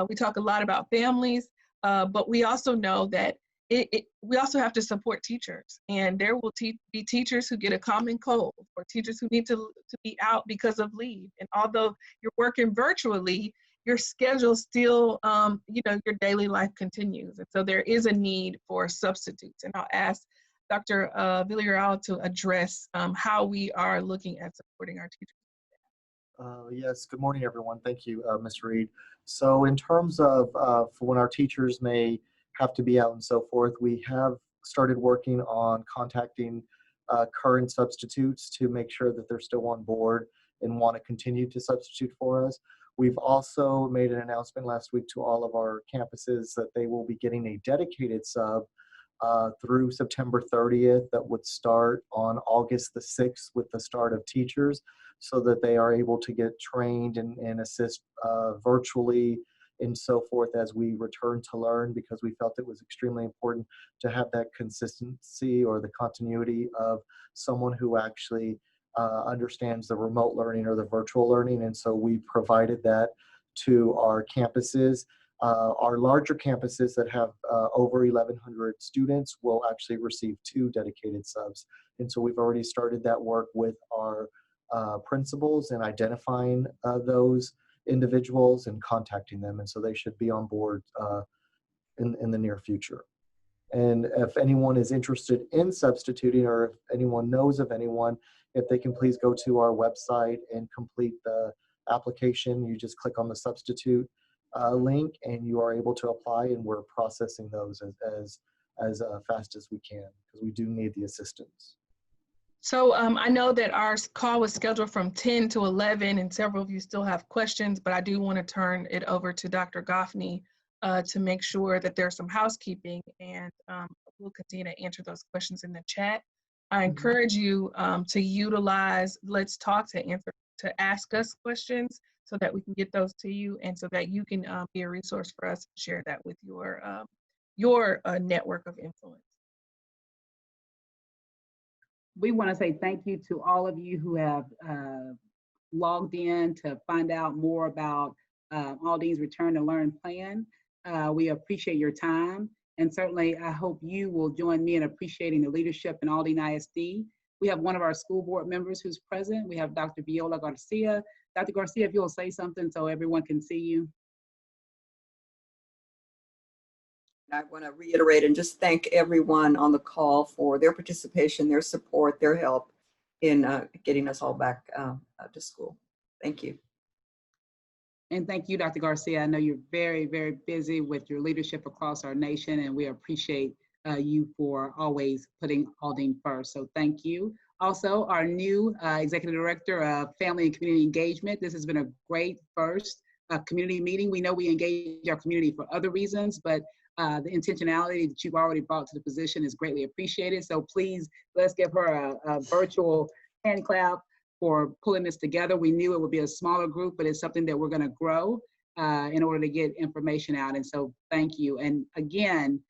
we talk a lot about families, but we also know that we also have to support teachers, and there will be teachers who get a common cold, or teachers who need to be out because of leave. And although you're working virtually, your schedule still, your daily life continues. And so there is a need for substitutes. And I'll ask Dr. Villarreal to address how we are looking at supporting our teachers. Yes, good morning, everyone. Thank you, Ms. Reed. So in terms of for when our teachers may have to be out and so forth, we have started working on contacting current substitutes to make sure that they're still on board and want to continue to substitute for us. We've also made an announcement last week to all of our campuses that they will be getting a dedicated sub through September 30th that would start on August the 6th with the start of teachers, so that they are able to get trained and assist virtually and so forth as we return to learn, because we felt it was extremely important to have that consistency or the continuity of someone who actually understands the remote learning or the virtual learning. And so we provided that to our campuses. Our larger campuses that have over 1,100 students will actually receive 2 dedicated subs. And so we've already started that work with our principals and identifying those individuals and contacting them. And so they should be on board in the near future. And if anyone is interested in substituting, or if anyone knows of anyone, if they can please go to our website and complete the application. You just click on the substitute link and you are able to apply, and we're processing those as fast as we can, because we do need the assistance. So I know that our call was scheduled from 10 to 11, and several of you still have questions, but I do want to turn it over to Dr. Goffney to make sure that there's some housekeeping, and we'll continue to answer those questions in the chat. I encourage you to utilize Let's Talk to ask us questions so that we can get those to you, and so that you can be a resource for us and share that with your network of influence. We want to say thank you to all of you who have logged in to find out more about Aldine's Return to Learn plan. We appreciate your time, and certainly I hope you will join me in appreciating the leadership in Aldine ISD. We have one of our school board members who's present. We have Dr. Viola Garcia. Dr. Garcia, if you'll say something so everyone can see you. I want to reiterate and just thank everyone on the call for their participation, their support, their help in getting us all back to school. Thank you. And thank you, Dr. Garcia. I know you're very, very busy with your leadership across our nation, and we appreciate you for always putting Aldine first. So thank you. Also, our new Executive Director of Family and Community Engagement. This has been a great first community meeting. We know we engage our community for other reasons, but the intentionality that you've already brought to the position is greatly appreciated. So please, let's give her a virtual hand clap for pulling this together. We knew it would be a smaller group, but it's something that we're going to grow in order to get information out. And so thank you. And again,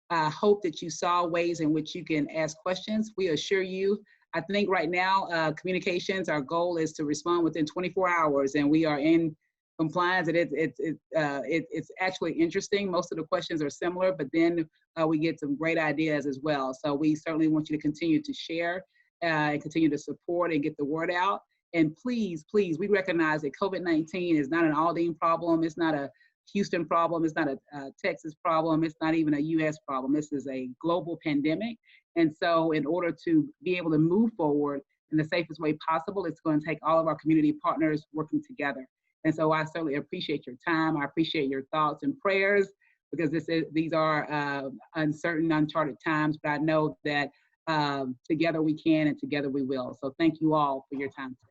I hope that you saw ways in which you can ask questions. We assure you, I think right now, communications, our goal is to respond within 24 hours, and we are in compliance. And it's actually interesting. Most of the questions are similar, but then we get some great ideas as well. So we certainly want you to continue to share and continue to support and get the word out. And please, please, we recognize that COVID-19 is not an Aldine problem. It's not a Houston problem. It's not a Texas problem. It's not even a US problem. This is a global pandemic. And so in order to be able to move forward in the safest way possible, it's going to take all of our community partners working together. And so I certainly appreciate your time. I appreciate your thoughts and prayers, because these are uncertain, uncharted times, but I know that together we can and together we will. So thank you all for your time today.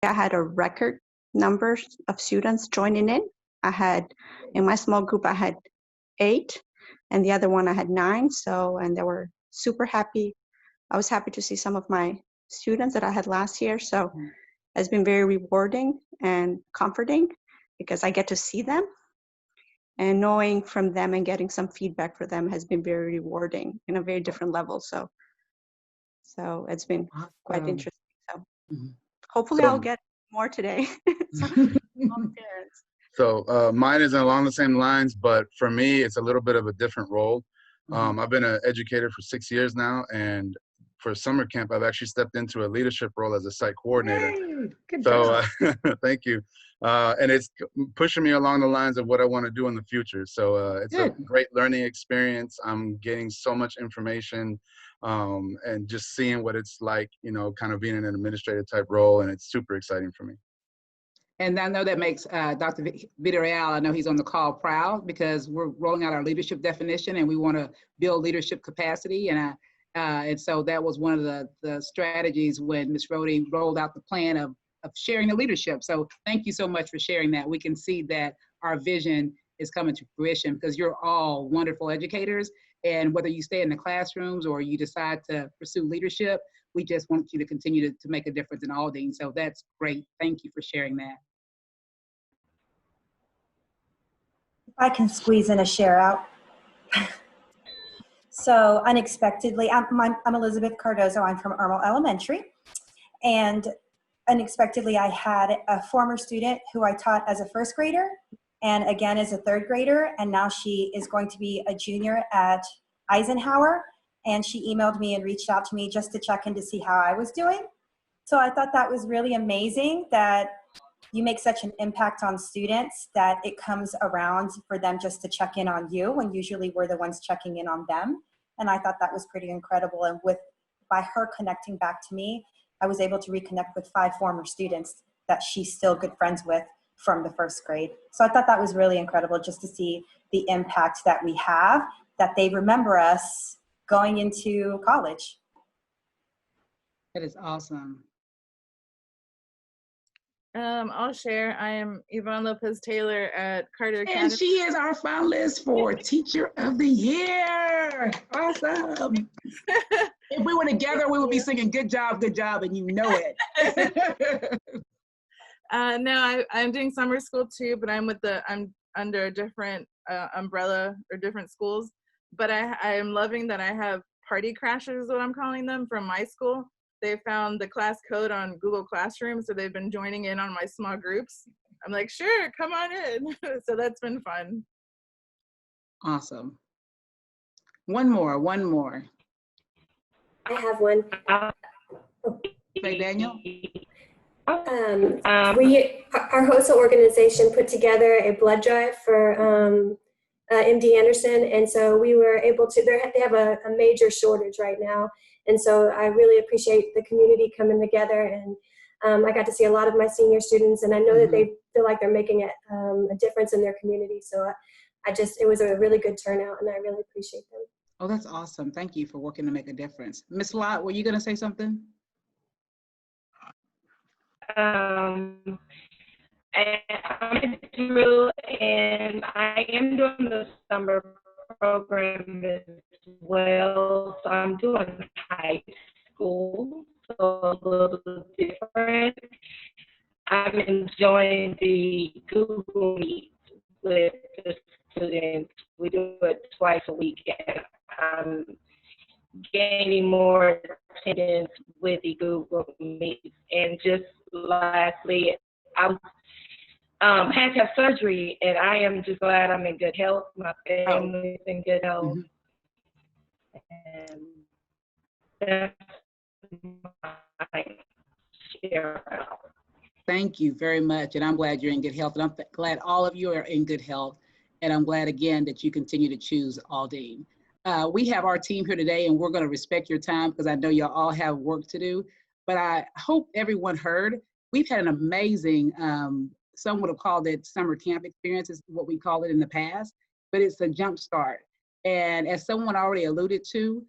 I had a record number of students joining in. In my small group, I had 8, and the other one I had 9. So, and they were super happy. I was happy to see some of my students that I had last year. So it's been very rewarding and comforting because I get to see them, and knowing from them and getting some feedback for them has been very rewarding in a very different level. So it's been quite interesting. So hopefully I'll get more today. So mine isn't along the same lines, but for me, it's a little bit of a different role. I've been an educator for 6 years now, and for summer camp, I've actually stepped into a leadership role as a site coordinator. Yay, good job. Thank you. And it's pushing me along the lines of what I want to do in the future. So it's a great learning experience. I'm getting so much information and just seeing what it's like, you know, kind of being in an administrative type role, and it's super exciting for me. And I know that makes Dr. Villarreal, I know he's on the call, proud, because we're rolling out our leadership definition and we want to build leadership capacity. And so that was one of the strategies when Ms. Rhodey rolled out the plan of sharing the leadership. So thank you so much for sharing that. We can see that our vision is coming to fruition because you're all wonderful educators. And whether you stay in the classrooms or you decide to pursue leadership, we just want you to continue to make a difference in Aldine. So that's great. Thank you for sharing that. If I can squeeze in a share out. So unexpectedly, I'm Elizabeth Cardozo. I'm from Irmo Elementary. And unexpectedly, I had a former student who I taught as a first grader and again as a third grader. And now she is going to be a junior at Eisenhower. And she emailed me and reached out to me just to check in to see how I was doing. So I thought that was really amazing that you make such an impact on students that it comes around for them just to check in on you when usually we're the ones checking in on them. And I thought that was pretty incredible. And by her connecting back to me, I was able to reconnect with 5 former students that she's still good friends with from the first grade. So I thought that was really incredible just to see the impact that we have, that they remember us going into college. That is awesome. I'll share. I am Yvonne Lopez-Taylor at Carter Academy. And she is our finalist for Teacher of the Year. Awesome. If we were together, we would be singing good job, and you know it. No, I'm doing summer school too, but I'm under a different umbrella or different schools. But I am loving that I have party crashers, is what I'm calling them, from my school. They found the class code on Google Classroom, so they've been joining in on my small groups. I'm like, sure, come on in. So that's been fun. Awesome. One more. I have one. Hey, Daniel. Our HOSA organization put together a blood drive for MD Anderson, and so we were able to, they have a major shortage right now, and so I really appreciate the community coming together, and I got to see a lot of my senior students, and I know that they feel like they're making a difference in their community, so it was a really good turnout, and I really appreciate them. Oh, that's awesome. Thank you for working to make a difference. Ms. Lott, were you going to say something? I'm Drew, and I am doing the summer program as well. So I'm doing high school, so a little different. I'm enjoying the Google Meet with the students. We do it twice a week, and I'm gaining more attendance with the Google Meet. And just lastly, I had to have surgery, and I am just glad I'm in good health. My family's in good health. And that's my share out. Thank you very much, and I'm glad you're in good health, and I'm glad all of you are in good health, and I'm glad again that you continue to choose Aldine. We have our team here today, and we're going to respect your time because I know y'all all have work to do, but I hope everyone heard. We've had an amazing, some would have called it summer camp experience, is what we call it in the past, but it's a jump start. And as someone already alluded to,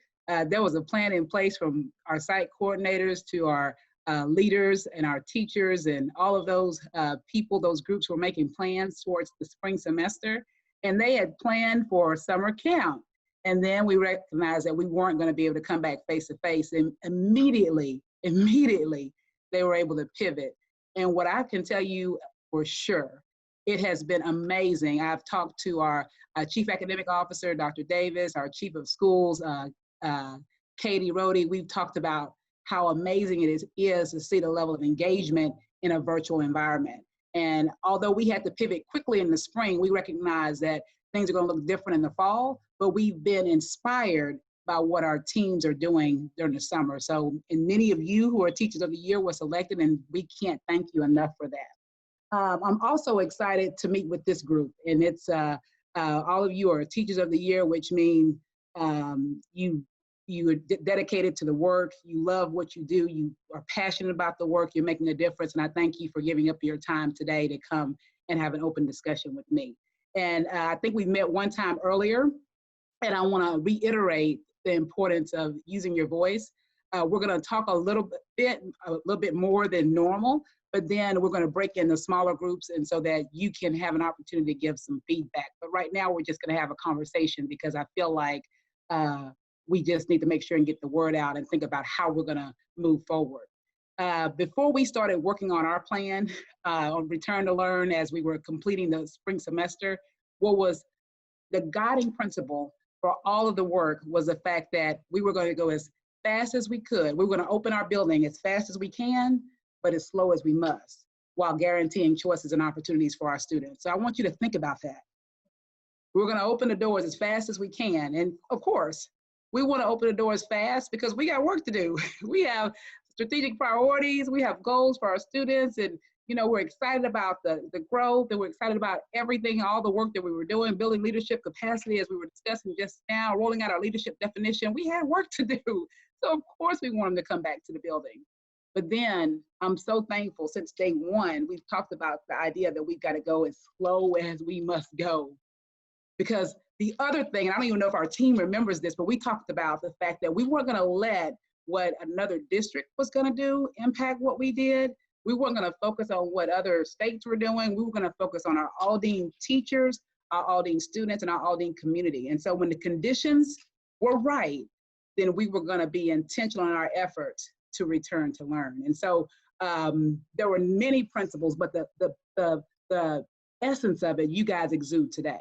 there was a plan in place from our site coordinators to our leaders and our teachers and all of those people, those groups were making plans towards the spring semester, and they had planned for summer camp. And then we recognized that we weren't going to be able to come back face to face, and immediately, they were able to pivot. And what I can tell you for sure, it has been amazing. I've talked to our Chief Academic Officer, Dr. Davis, our Chief of Schools, Katie Rohde. We've talked about how amazing it is to see the level of engagement in a virtual environment. And although we had to pivot quickly in the spring, we recognize that things are going to look different in the fall, but we've been inspired by what our teams are doing during the summer. So, and many of you who are Teachers of the Year were selected, and we can't thank you enough for that. I'm also excited to meet with this group, and it's all of you are Teachers of the Year, which means you are dedicated to the work, you love what you do, you are passionate about the work, you're making a difference, and I thank you for giving up your time today to come and have an open discussion with me. And I think we met one time earlier, and I want to reiterate the importance of using your voice. We're going to talk a little bit more than normal, but then we're going to break into smaller groups, and so that you can have an opportunity to give some feedback. But right now, we're just going to have a conversation, because I feel like we just need to make sure and get the word out and think about how we're going to move forward. Before we started working on our plan on Return to Learn, as we were completing the spring semester, what was the guiding principle for all of the work was the fact that we were going to go as fast as we could. We were going to open our building as fast as we can, but as slow as we must, while guaranteeing choices and opportunities for our students. So I want you to think about that. We're going to open the doors as fast as we can. And of course, we want to open the doors fast because we got work to do. We have strategic priorities, we have goals for our students, and we're excited about the growth, and we're excited about everything, all the work that we were doing, building leadership capacity, as we were discussing just now, rolling out our leadership definition. We had work to do. So of course we want them to come back to the building. But then I'm so thankful, since day one, we've talked about the idea that we've got to go as slow as we must go. Because the other thing, and I don't even know if our team remembers this, but we talked about the fact that we weren't going to let what another district was going to do impact what we did. We weren't going to focus on what other states were doing. We were going to focus on our Aldine teachers, our Aldine students, and our Aldine community. And so when the conditions were right, then we were going to be intentional in our efforts to return to learn. And so there were many principles, but the essence of it, you guys exude today.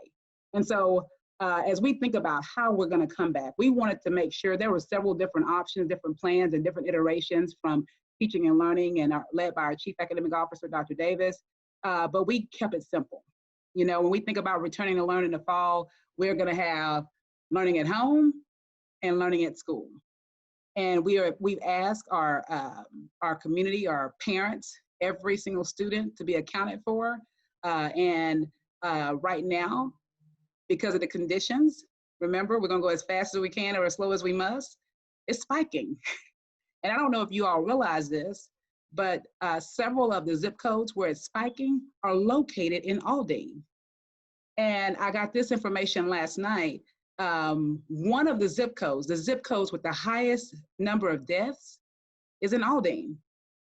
And so as we think about how we're going to come back, we wanted to make sure there were several different options, different plans, and different iterations from teaching and learning, and led by our Chief Academic Officer, Dr. Davis. But we kept it simple. When we think about returning to learn in the fall, we're going to have learning at home and learning at school. And we've asked our community, our parents, every single student to be accounted for. Right now, because of the conditions, remember, we're going to go as fast as we can or as slow as we must, it's spiking. And I don't know if you all realize this, but several of the zip codes where it's spiking are located in Aldine. And I got this information last night. One of the zip codes with the highest number of deaths is in Aldine.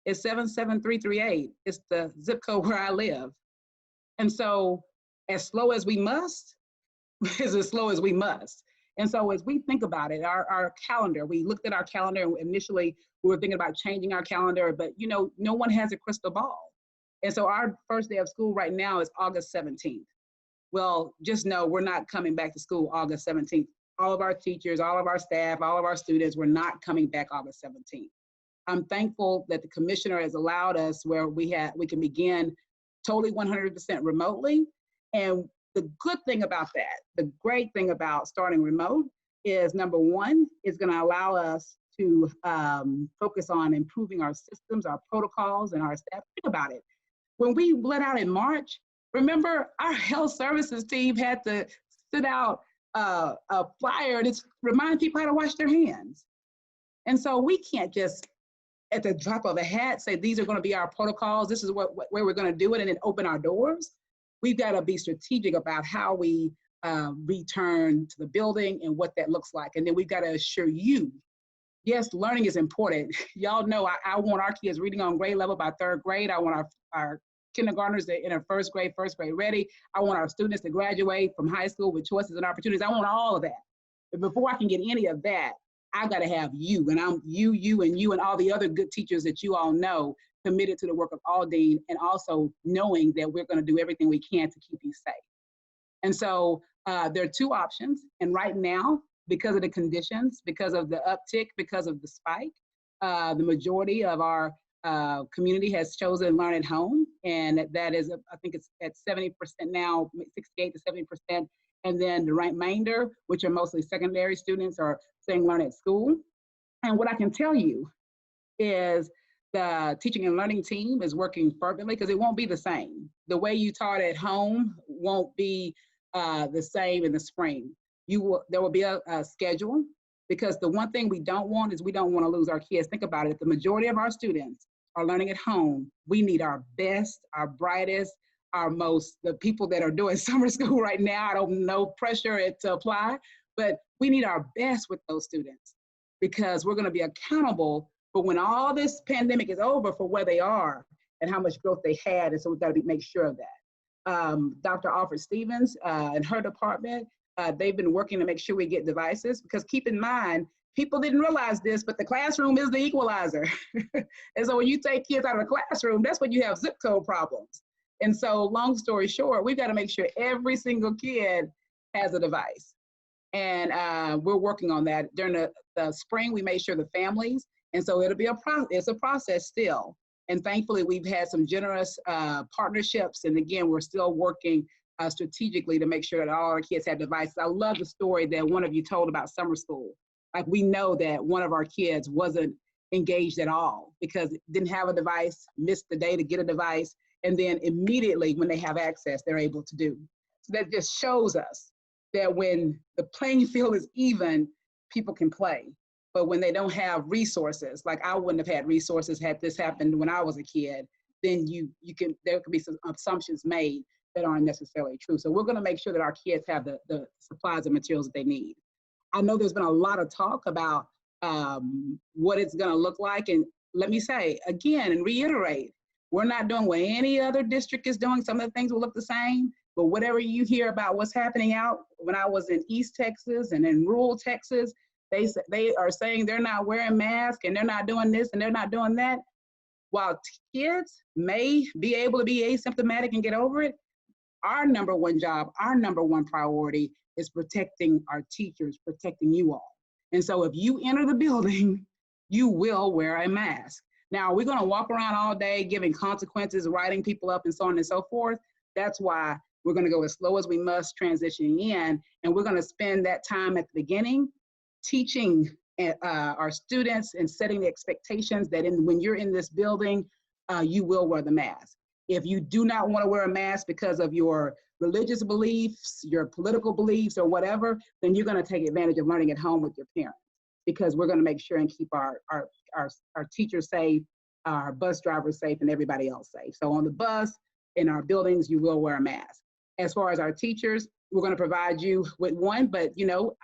It's 77338. It's the zip code where I live. And so as slow as we must is as slow as we must. And so as we think about it, our calendar, we looked at our calendar, and initially we were thinking about changing our calendar, but no one has a crystal ball. And so our first day of school right now is August 17th. Well, just know we're not coming back to school August 17th. All of our teachers, all of our staff, all of our students, we're not coming back August 17th. I'm thankful that the commissioner has allowed us where we can begin totally 100% remotely. And the good thing about that, the great thing about starting remote is, number one, it's going to allow us to focus on improving our systems, our protocols, and our staff. Think about it. When we let out in March, remember our health services team had to send out a flyer to remind people how to wash their hands. And so we can't just, at the drop of a hat, say these are going to be our protocols, this is where we're going to do it, and then open our doors. We've got to be strategic about how we return to the building and what that looks like. And then we've got to assure you yes, learning is important. Y'all know I want our kids reading on grade level by 3rd grade. I want our kindergartners that in our first grade ready. I want our students to graduate from high school with choices and opportunities. I want all of that. But before I can get any of that, I've got to have you, and I'm you and all the other good teachers that you all know committed to the work of Aldine, and also knowing that we're going to do everything we can to keep you safe. And so there are 2 options. And right now, because of the conditions, because of the uptick, because of the spike, the majority of our community has chosen learn at home. And that is, I think it's at 70% now, 68 to 70%. And then the remainder, which are mostly secondary students, are saying learn at school. And what I can tell you is the teaching and learning team is working fervently, because it won't be the same. The way you taught at home won't be the same in the spring. There will be a schedule, because the one thing we don't want is we don't want to lose our kids. Think about it. If the majority of our students are learning at home, we need our best, our brightest, the people that are doing summer school right now. I don't know pressure to apply, but we need our best with those students, because we're going to be accountable for when all this pandemic is over for where they are and how much growth they had. And so we've got to make sure of that. Dr. Alfred Stevens and her department, they've been working to make sure we get devices, because keep in mind, people didn't realize this, but the classroom is the equalizer. And so when you take kids out of the classroom, that's when you have zip code problems. And so long story short, we've got to make sure every single kid has a device. And we're working on that. During the spring, we made sure the families, and so it'll be it's a process still. And thankfully, we've had some generous partnerships. And again, we're still working strategically to make sure that all our kids have devices. I love the story that one of you told about summer school. Like, we know that one of our kids wasn't engaged at all because didn't have a device, missed the day to get a device, and then immediately when they have access, they're able to do. So that just shows us that when the playing field is even, people can play. But when they don't have resources, like I wouldn't have had resources had this happened when I was a kid, then there could be some assumptions made that aren't necessarily true. So we're going to make sure that our kids have the supplies and materials that they need. I know there's been a lot of talk about what it's going to look like. And let me say again and reiterate, we're not doing what any other district is doing. Some of the things will look the same, but whatever you hear about what's happening out, when I was in East Texas and in rural Texas, they are saying they're not wearing masks and they're not doing this and they're not doing that. While kids may be able to be asymptomatic and get over it, our number one job, our number one priority is protecting our teachers, protecting you all. And so if you enter the building, you will wear a mask. Now, we're going to walk around all day giving consequences, writing people up and so on and so forth. That's why we're going to go as slow as we must transitioning in. And we're going to spend that time at the beginning teaching our students and setting the expectations that when you're in this building, you will wear the mask. If you do not want to wear a mask because of your religious beliefs, your political beliefs, or whatever, then you're going to take advantage of learning at home with your parents, because we're going to make sure and keep our teachers safe, our bus drivers safe, and everybody else safe. So on the bus, in our buildings, you will wear a mask. As far as our teachers, we're going to provide you with one, but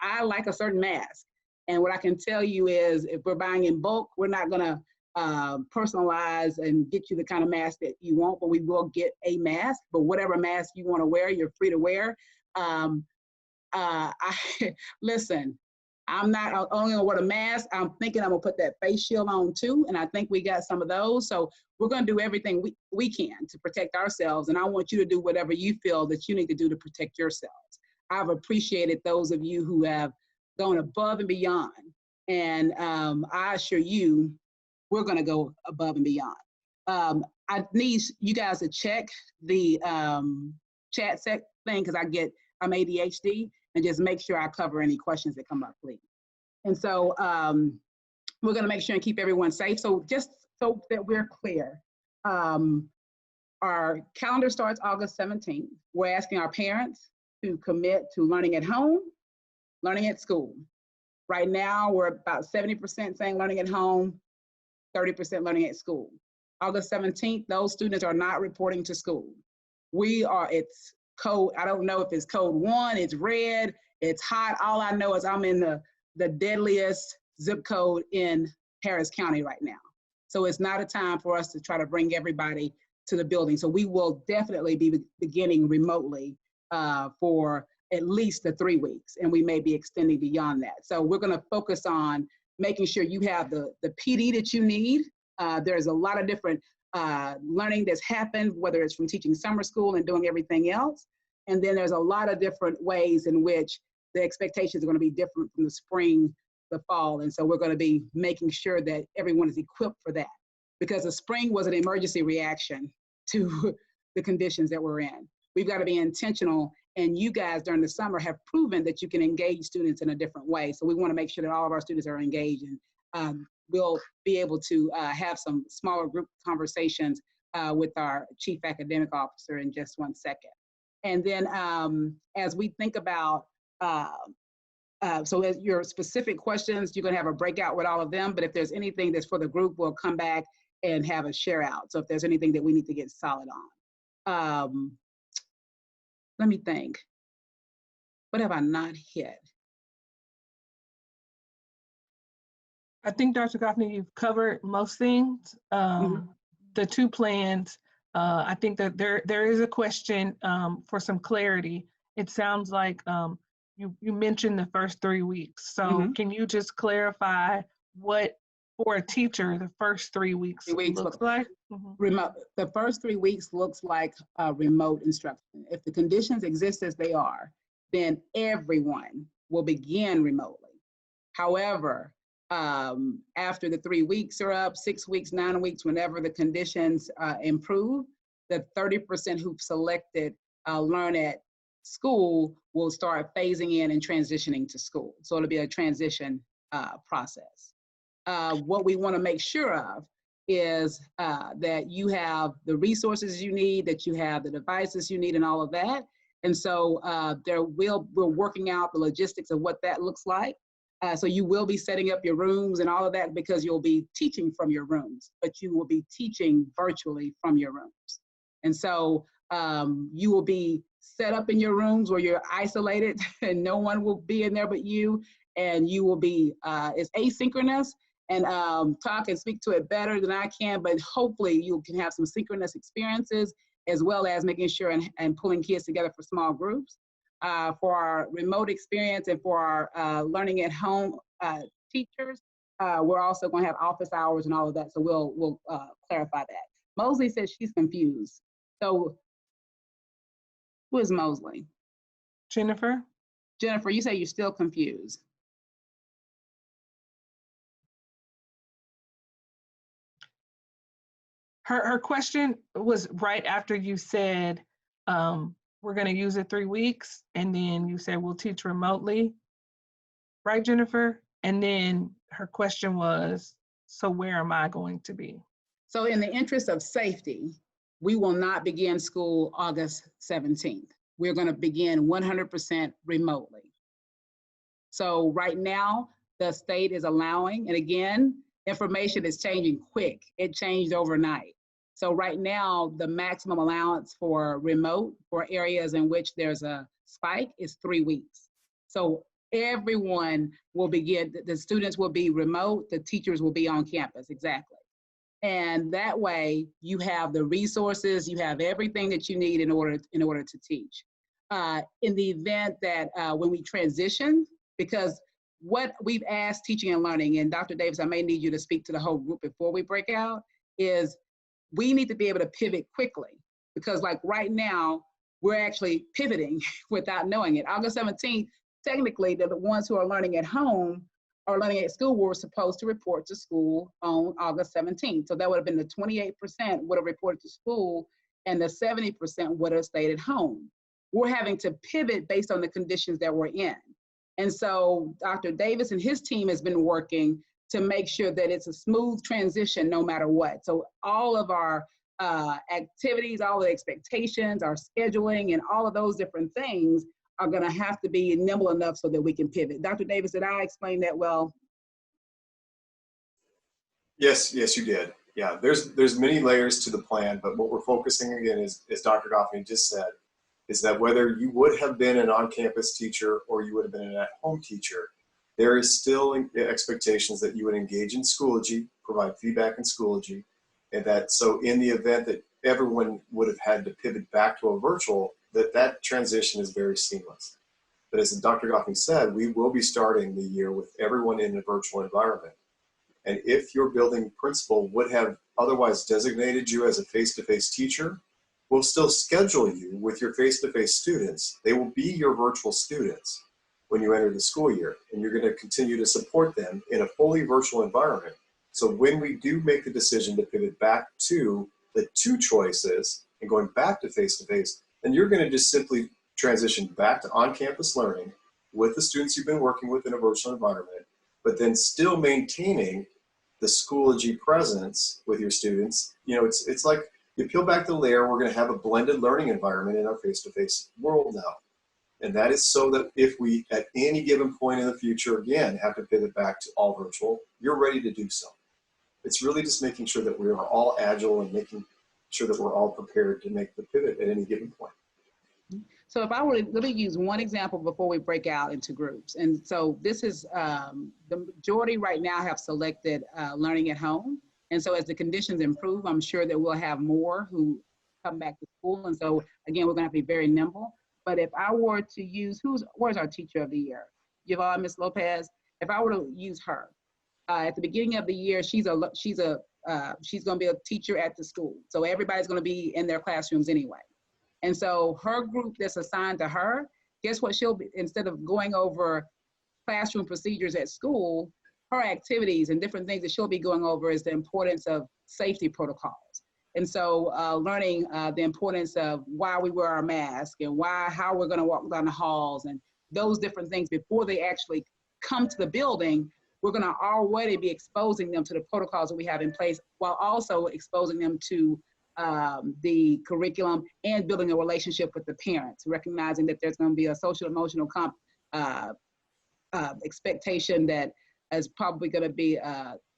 I like a certain mask. And what I can tell you is if we're buying in bulk, we're not going to personalize and get you the kind of mask that you want, but we will get a mask. But whatever mask you want to wear, you're free to wear. Listen, I'm not only gonna wear a mask, I'm thinking I'm gonna put that face shield on too. And I think we got some of those. So we're gonna do everything we can to protect ourselves. And I want you to do whatever you feel that you need to do to protect yourselves. I've appreciated those of you who have gone above and beyond. And I assure you, we're gonna go above and beyond. I need you guys to check the chat thing, because I'm ADHD, and just make sure I cover any questions that come up, please. And so we're gonna make sure and keep everyone safe. So just so that we're clear, our calendar starts August 17th. We're asking our parents to commit to learning at home, learning at school. Right now, we're about 70% saying learning at home, 30% learning at school. August 17th, those students are not reporting to school. It's code, I don't know if it's code 1, it's red, it's hot. All I know is I'm in the deadliest zip code in Harris County right now. So it's not a time for us to try to bring everybody to the building. So we will definitely be beginning remotely for at least the 3 weeks, and we may be extending beyond that. So we're gonna focus on making sure you have the PD that you need. There's a lot of different learning that's happened, whether it's from teaching summer school and doing everything else. And then there's a lot of different ways in which the expectations are going to be different from the spring, the fall. And so we're going to be making sure that everyone is equipped for that, because the spring was an emergency reaction to the conditions that we're in. We've got to be intentional, and you guys during the summer have proven that you can engage students in a different way. So we want to make sure that all of our students are engaged, and we'll be able to have some smaller group conversations with our chief academic officer in just one second. And then as we think about, so as your specific questions, you're gonna have a breakout with all of them, but if there's anything that's for the group, we'll come back and have a share out. So if there's anything that we need to get solid on. Let me think. What have I not hit? I think, Dr. Goffney, you've covered most things. The 2 plans, I think that there is a question for some clarity. It sounds like you mentioned the first 3 weeks. So can you just clarify what, for a teacher, the first 3 weeks looks like? Remote. The first 3 weeks looks like remote instruction. If the conditions exist as they are, then everyone will begin remotely. However, after the 3 weeks are up, 6 weeks, 9 weeks, whenever the conditions improve, the 30% who've selected Learn at School will start phasing in and transitioning to school. So it'll be a transition process. What we want to make sure of is that you have the resources you need, that you have the devices you need, and all of that. And so we're working out the logistics of what that looks like. So you will be setting up your rooms and all of that, because you'll be teaching from your rooms, but you will be teaching virtually from your rooms. And so you will be set up in your rooms where you're isolated and no one will be in there but you, and you will be, it's asynchronous, and talk and speak to it better than I can, but hopefully you can have some synchronous experiences, as well as making sure and pulling kids together for small groups. For our remote experience and for our learning at home teachers, we're also going to have office hours and all of that. So we'll clarify that. Mosley says she's confused. So who is Mosley? Jennifer. Jennifer, you say you're still confused. Her question was right after you said, we're going to use it 3 weeks, and then you said we'll teach remotely, right, Jennifer? And then her question was, so where am I going to be? So in the interest of safety, we will not begin school August 17th. We're going to begin 100% remotely. So right now, the state is allowing, and again, information is changing quick. It changed overnight. So right now, the maximum allowance for remote for areas in which there's a spike is 3 weeks. So everyone will begin, the students will be remote, the teachers will be on campus, exactly. And that way you have the resources, you have everything that you need in order to teach. In the event that when we transition, because what we've asked teaching and learning, and Dr. Davis, I may need you to speak to the whole group before we break out, is we need to be able to pivot quickly, because like right now, we're actually pivoting without knowing it. August 17th, technically, the ones who are learning at home or learning at school were supposed to report to school on August 17th. So that would have been the 28% would have reported to school, and the 70% would have stayed at home. We're having to pivot based on the conditions that we're in. And so Dr. Davis and his team has been working to make sure that it's a smooth transition no matter what. So all of our activities, all the expectations, our scheduling, and all of those different things are gonna have to be nimble enough so that we can pivot. Dr. Davis, did I explain that well? Yes, you did. Yeah, there's many layers to the plan, but what we're focusing again is, as Dr. Goffney just said, is that whether you would have been an on-campus teacher or you would have been an at-home teacher, there is still expectations that you would engage in Schoology, provide feedback in Schoology, and that so in the event that everyone would have had to pivot back to a virtual, that transition is very seamless. But as Dr. Goffney said, we will be starting the year with everyone in a virtual environment. And if your building principal would have otherwise designated you as a face-to-face teacher, we'll still schedule you with your face-to-face students. They will be your virtual students when you enter the school year, and you're going to continue to support them in a fully virtual environment. So when we do make the decision to pivot back to the two choices and going back to face-to-face, then you're going to just simply transition back to on-campus learning with the students you've been working with in a virtual environment, but then still maintaining the Schoology presence with your students. You know, it's like you peel back the layer, we're going to have a blended learning environment in our face-to-face world now. And that is so that if we, at any given point in the future, again, have to pivot back to all virtual, you're ready to do so. It's really just making sure that we are all agile and making sure that we're all prepared to make the pivot at any given point. So if I were to really use one example before we break out into groups, and so this is, the majority right now have selected learning at home. And so as the conditions improve, I'm sure that we'll have more who come back to school. And so again, we're gonna have to be very nimble. But if I were to use, where's our teacher of the year? Yvonne, Ms. Lopez. If I were to use her, at the beginning of the year, she's gonna be a teacher at the school. So everybody's gonna be in their classrooms anyway. And so her group that's assigned to her, guess what she'll be, instead of going over classroom procedures at school, her activities and different things that she'll be going over is the importance of safety protocols. And so learning the importance of why we wear our mask and how we're gonna walk down the halls and those different things before they actually come to the building, we're gonna already be exposing them to the protocols that we have in place while also exposing them to the curriculum and building a relationship with the parents, recognizing that there's gonna be a social emotional expectation that is probably gonna be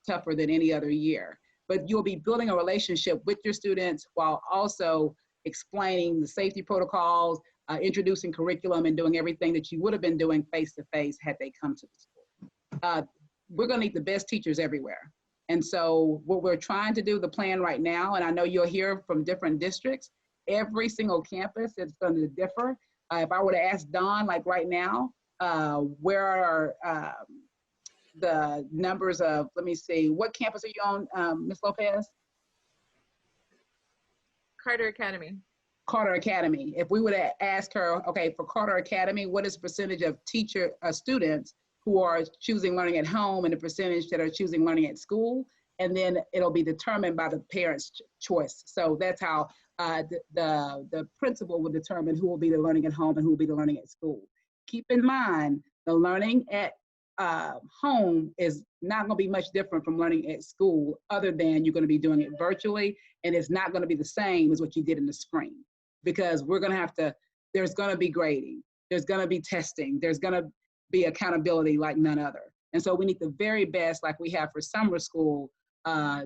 tougher than any other year. But you'll be building a relationship with your students while also explaining the safety protocols, introducing curriculum and doing everything that you would have been doing face-to-face had they come to the school. We're gonna need the best teachers everywhere. And so what we're trying to do, the plan right now, and I know you'll hear from different districts, every single campus is gonna differ. If I were to ask Dawn, like right now, where are the numbers of, let me see, what campus are you on, Ms. Lopez? Carter Academy. Carter Academy. If we would ask her, okay, for Carter Academy, what is the percentage of students who are choosing learning at home and the percentage that are choosing learning at school? And then it'll be determined by the parents' choice. So that's how the principal will determine who will be the learning at home and who will be the learning at school. Keep in mind, the learning at home is not going to be much different from learning at school, other than you're going to be doing it virtually, and it's not going to be the same as what you did in the spring, because we're going to have to, there's going to be grading, there's going to be testing, there's going to be accountability like none other. And so we need the very best, like we have for summer school,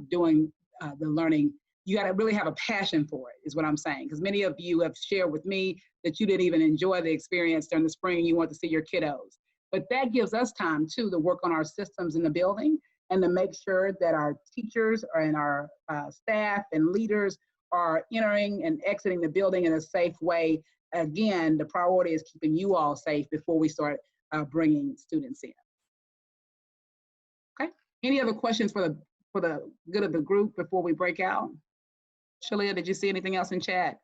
doing the learning. You got to really have a passion for it, is what I'm saying, because many of you have shared with me that you didn't even enjoy the experience during the spring. You want to see your kiddos. But that gives us time too to work on our systems in the building and to make sure that our teachers and our staff and leaders are entering and exiting the building in a safe way. Again, the priority is keeping you all safe before we start bringing students in. Okay. Any other questions for the good of the group before we break out? Shalia, did you see anything else in chat?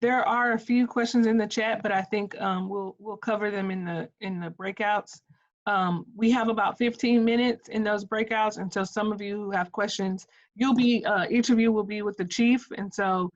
There are a few questions in the chat, but I think we'll cover them in the breakouts. We have about 15 minutes in those breakouts, and so some of you who have questions, each of you will be with the chief, and so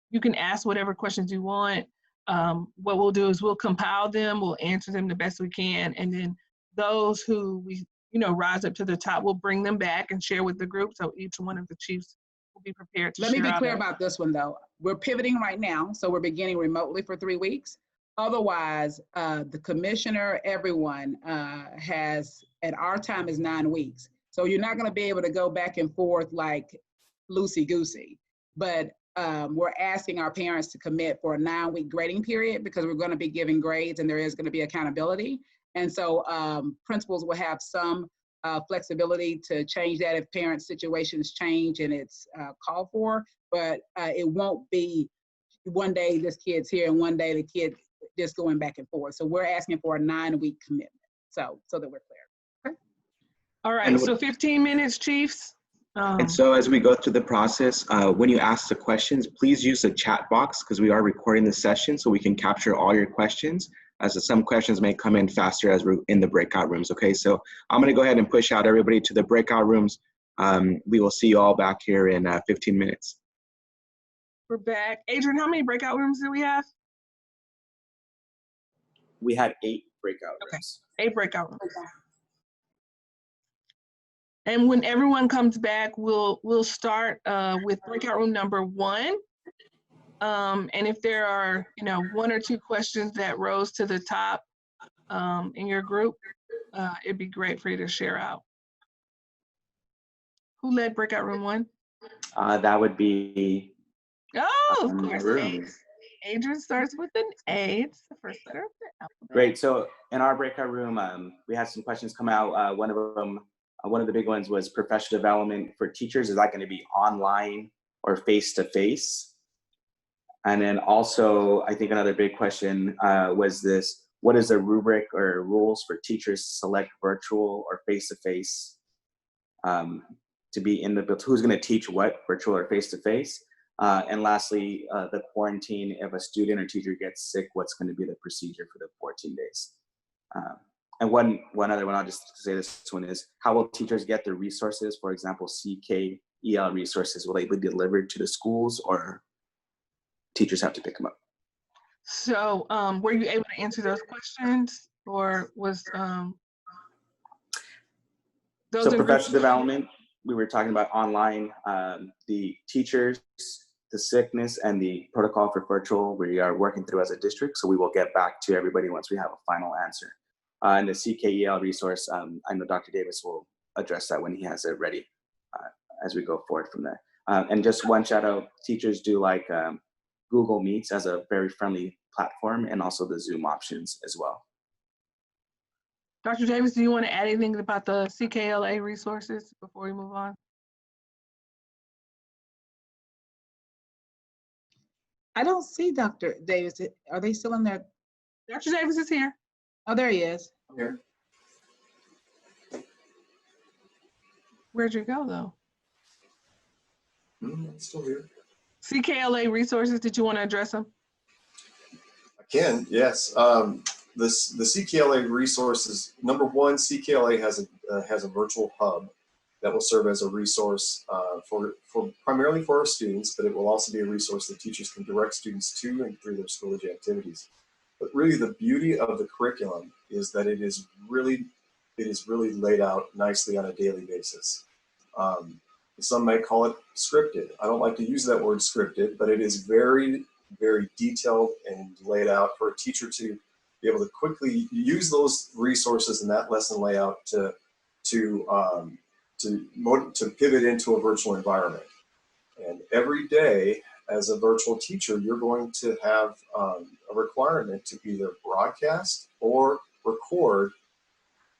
you can ask whatever questions you want. What we'll do is we'll compile them, we'll answer them the best we can, and then those who we rise up to the top, we'll bring them back and share with the group, so each one of the chiefs will be prepared to share. Let me be clear about this one though. We're pivoting right now, so we're beginning remotely for 3 weeks. Otherwise, the commissioner, everyone at our time is 9 weeks. So you're not gonna be able to go back and forth like loosey-goosey. But we're asking our parents to commit for a 9-week grading period because we're going to be giving grades and there is going to be accountability. And so principals will have some flexibility to change that if parents' situations change and it's called for, but it won't be one day this kid's here and one day the kid just going back and forth. So we're asking for a 9-week commitment, so that we're clear. Okay. All right, so 15 minutes, Chiefs. And so as we go through the process, when you ask the questions, please use the chat box because we are recording the session so we can capture all your questions, as some questions may come in faster as we're in the breakout rooms, okay? So I'm gonna go ahead and push out everybody to the breakout rooms. We will see you all back here in 15 minutes. We're back. Adrian, how many breakout rooms do we have? We had 8 breakout rooms. Okay, 8 breakout rooms. And when everyone comes back, we'll start with breakout room number 1. And if there are, 1 or 2 questions that rose to the top in your group, it'd be great for you to share out. Who led breakout room 1? That would be. Oh, of course. Adrian starts with an A. It's the first letter of the alphabet. Great. So in our breakout room, we had some questions come out. One of the big ones was professional development for teachers. Is that going to be online or face-to-face? And then also, I think another big question was this: what is the rubric or rules for teachers to select virtual or face-to-face to be in the, who's going to teach what, virtual or face-to-face? And lastly, the quarantine. If a student or teacher gets sick, what's going to be the procedure for the 14 days? And one other one, I'll just say this one is, how will teachers get the resources? For example, CKEL resources, will they be delivered to the schools or teachers have to pick them up? So were you able to answer those questions, or was those? So professional development, we were talking about online, the teachers, the sickness, and the protocol for virtual, we are working through as a district. So we will get back to everybody once we have a final answer. And the CKEL resource, I know Dr. Davis will address that when he has it ready as we go forward from there. And just one shout out, teachers do like Google Meets as a very friendly platform, and also the Zoom options as well. Dr. Davis, do you want to add anything about the CKLA resources before we move on? I don't see Dr. Davis. Are they still in there? Dr. Davis is here. Oh, there he is. Here. Where'd you go, though? It's still here. CKLA resources, did you want to address them? I can, yes. The CKLA resources, number one, CKLA has a virtual hub that will serve as a resource for primarily for our students, but it will also be a resource that teachers can direct students to and through their Schoology activities. But really, the beauty of the curriculum is that it is really laid out nicely on a daily basis. Some may call it scripted. I don't like to use that word scripted, but it is very, very detailed and laid out for a teacher to be able to quickly use those resources and that lesson layout to pivot into a virtual environment. And every day, as a virtual teacher, you're going to have a requirement to either broadcast or record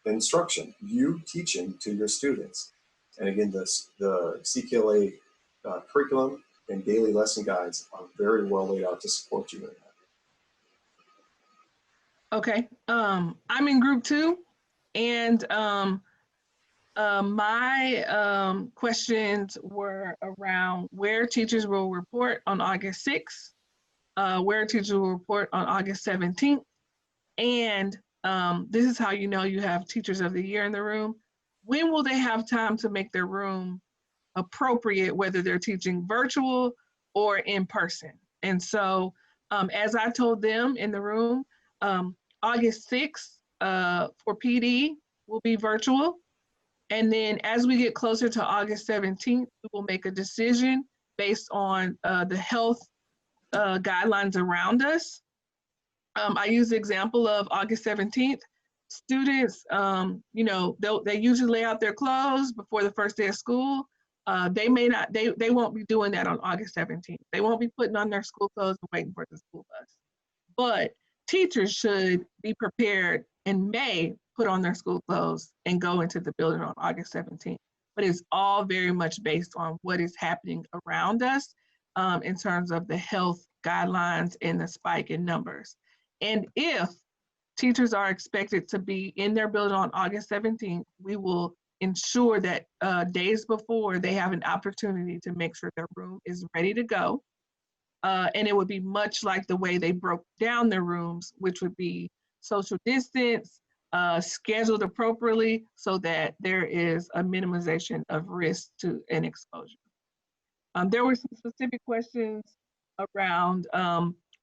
instruction, you teaching to your students. And again, the CKLA curriculum and daily lesson guides are very well laid out to support you in that. Okay, I'm in group 2, and my questions were around where teachers will report on August 6th, where teachers will report on August 17th, and this is how you know you have Teachers of the Year in the room. When will they have time to make their room appropriate, whether they're teaching virtual or in person? And so as I told them in the room, August 6th for PD will be virtual. And then as we get closer to August 17th, we will make a decision based on the health guidelines around us. I use the example of August 17th. Students, they usually lay out their clothes before the first day of school. They may not, they won't be doing that on August 17th. They won't be putting on their school clothes and waiting for the school bus. But teachers should be prepared and may put on their school clothes and go into the building on August 17th. But it's all very much based on what is happening around us in terms of the health guidelines and the spike in numbers. And if teachers are expected to be in their building on August 17th, we will ensure that days before they have an opportunity to make sure their room is ready to go. And it would be much like the way they broke down their rooms, which would be social distance, scheduled appropriately so that there is a minimization of risk to an exposure. There were some specific questions around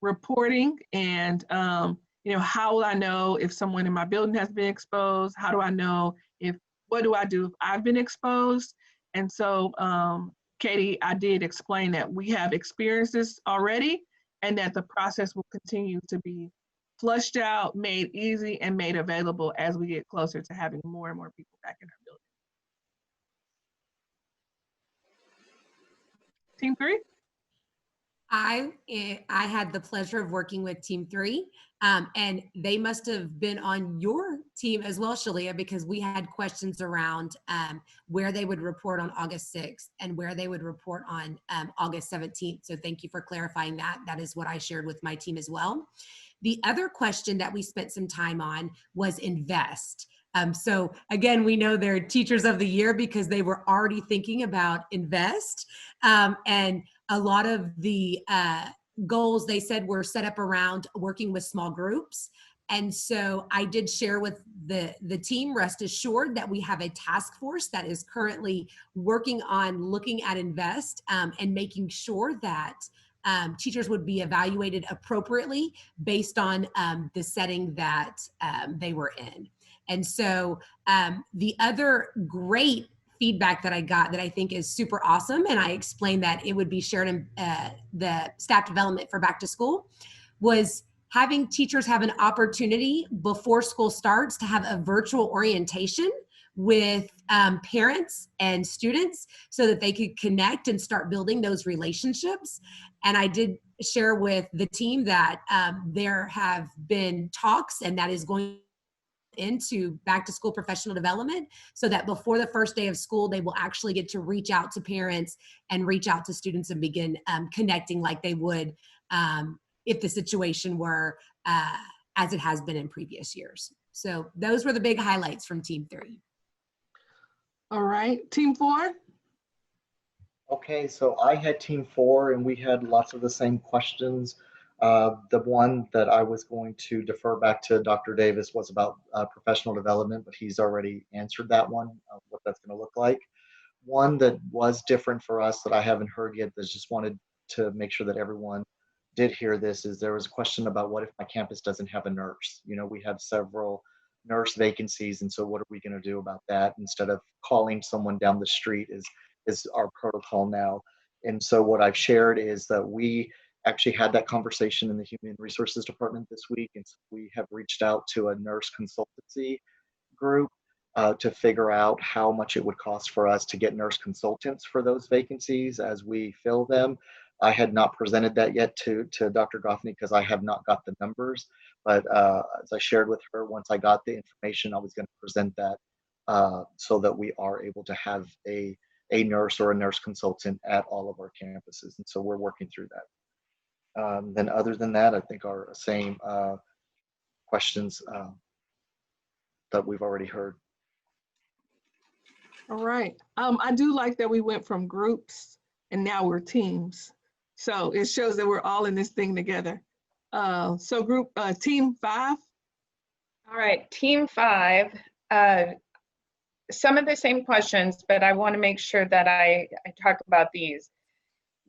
reporting and how will I know if someone in my building has been exposed? How do I know what do I do if I've been exposed? And so, Katie, I did explain that we have experienced this already and that the process will continue to be flushed out, made easy, and made available as we get closer to having more and more people back in our building. Team 3? I had the pleasure of working with Team 3, and they must have been on your team as well, Shalia, because we had questions around where they would report on August 6th and where they would report on August 17th. So thank you for clarifying that. That is what I shared with my team as well. The other question that we spent some time on was invest. So again, we know they're teachers of the year because they were already thinking about invest. And a lot of the goals they said were set up around working with small groups. And so I did share with the team, rest assured that we have a task force that is currently working on looking at invest and making sure that teachers would be evaluated appropriately based on the setting that they were in. And so the other great feedback that I got that I think is super awesome, and I explained that it would be shared in the staff development for back to school, was having teachers have an opportunity before school starts to have a virtual orientation with parents and students so that they could connect and start building those relationships. And I did share with the team that there have been talks, and that is going into back to school professional development so that before the first day of school, they will actually get to reach out to parents and reach out to students and begin connecting like they would if the situation were as it has been in previous years. So those were the big highlights from Team 3. All right, Team 4? Okay, so I had Team 4 and we had lots of the same questions. The one that I was going to defer back to Dr. Davis was about professional development, but he's already answered that one, what that's going to look like. One that was different for us that I haven't heard yet, that just wanted to make sure that everyone did hear this, is there was a question about what if my campus doesn't have a nurse? You know, we have several nurse vacancies, and so what are we going to do about that? Instead of calling someone down the street is our protocol now. And so what I've shared is that we actually had that conversation in the Human Resources Department this week, and so we have reached out to a nurse consultancy group to figure out how much it would cost for us to get nurse consultants for those vacancies as we fill them. I had not presented that yet to Dr. Goffney because I have not got the numbers, but as I shared with her, once I got the information, I was going to present that so that we are able to have a nurse or a nurse consultant at all of our campuses. And so we're working through that. Then other than that, I think our same questions that we've already heard. All right. I do like that we went from groups and now we're teams. So it shows that we're all in this thing together. So Team 5. All right, Team 5. Some of the same questions, but I want to make sure that I talk about these.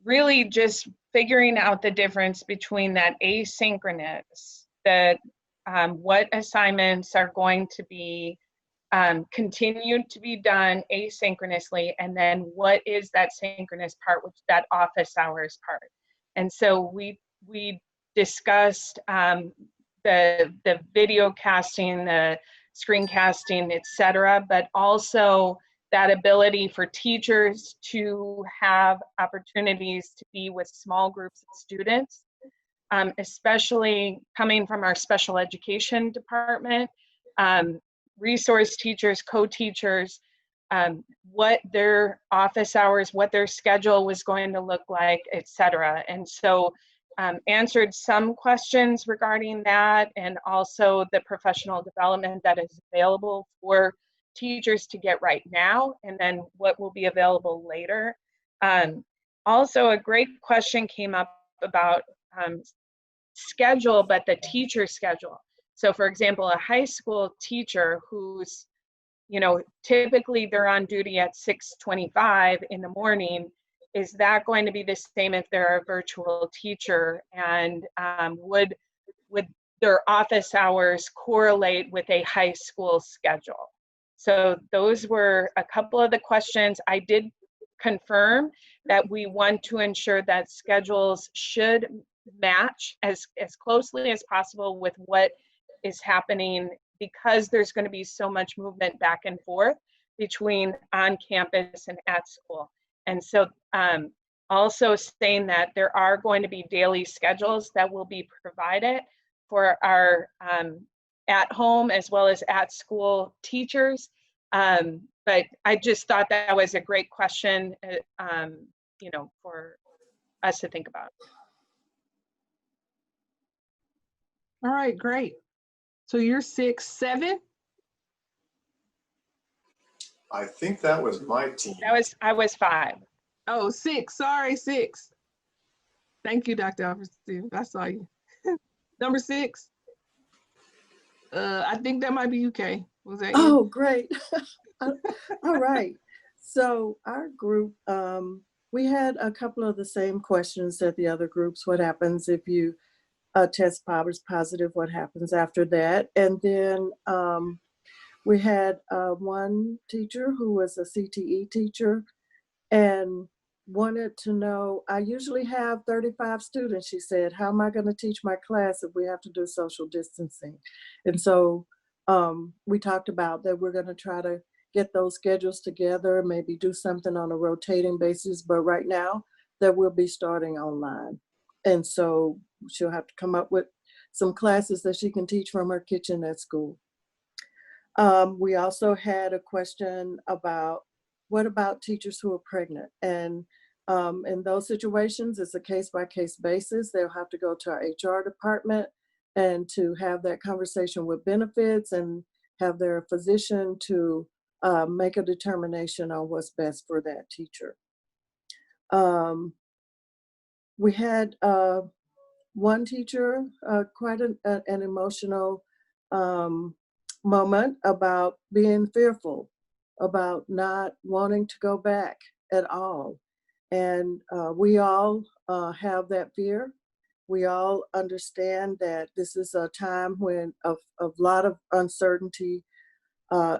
Really just figuring out the difference between that asynchronous, that what assignments are going to be continued to be done asynchronously, and then what is that synchronous part, which that office hours part. And so we discussed the video casting, the screencasting, etc., but also that ability for teachers to have opportunities to be with small groups of students, especially coming from our special education department, resource teachers, co-teachers, what their office hours, what their schedule was going to look like, et cetera. And so answered some questions regarding that, and also the professional development that is available for teachers to get right now, and then what will be available later. Also, a great question came up about schedule, but the teacher schedule. So for example, a high school teacher who's, you know, typically they're on duty at 6:25 in the morning, is that going to be the same if they're a virtual teacher? And would their office hours correlate with a high school schedule? So those were a couple of the questions. I did confirm that we want to ensure that schedules should match as closely as possible with what is happening, because there's going to be so much movement back and forth between on campus and at school. And so also saying that there are going to be daily schedules that will be provided for our at home as well as at school teachers. But I just thought that was a great question, you know, for us to think about. All right, great. So you're 6, 7? I think that was my team. I was 5. Oh, 6, sorry, 6. Thank you, Dr. Alfred Stevens. I saw you. Number 6. I think that might be UK. Was that you? Oh, great. All right. So our group, we had a couple of the same questions that the other groups. What happens if you test positive? What happens after that? And then we had one teacher who was a CTE teacher and wanted to know, I usually have 35 students, she said, how am I going to teach my class if we have to do social distancing? And so we talked about that we're going to try to get those schedules together, maybe do something on a rotating basis, but right now that we'll be starting online. And so she'll have to come up with some classes that she can teach from her kitchen at school. We also had a question about, what about teachers who are pregnant? And in those situations, it's a case-by-case basis. They'll have to go to our HR department and to have that conversation with benefits and have their physician to make a determination on what's best for that teacher. We had one teacher, quite an emotional moment about being fearful, about not wanting to go back at all. And we all have that fear. We all understand that this is a time when of a lot of uncertainty,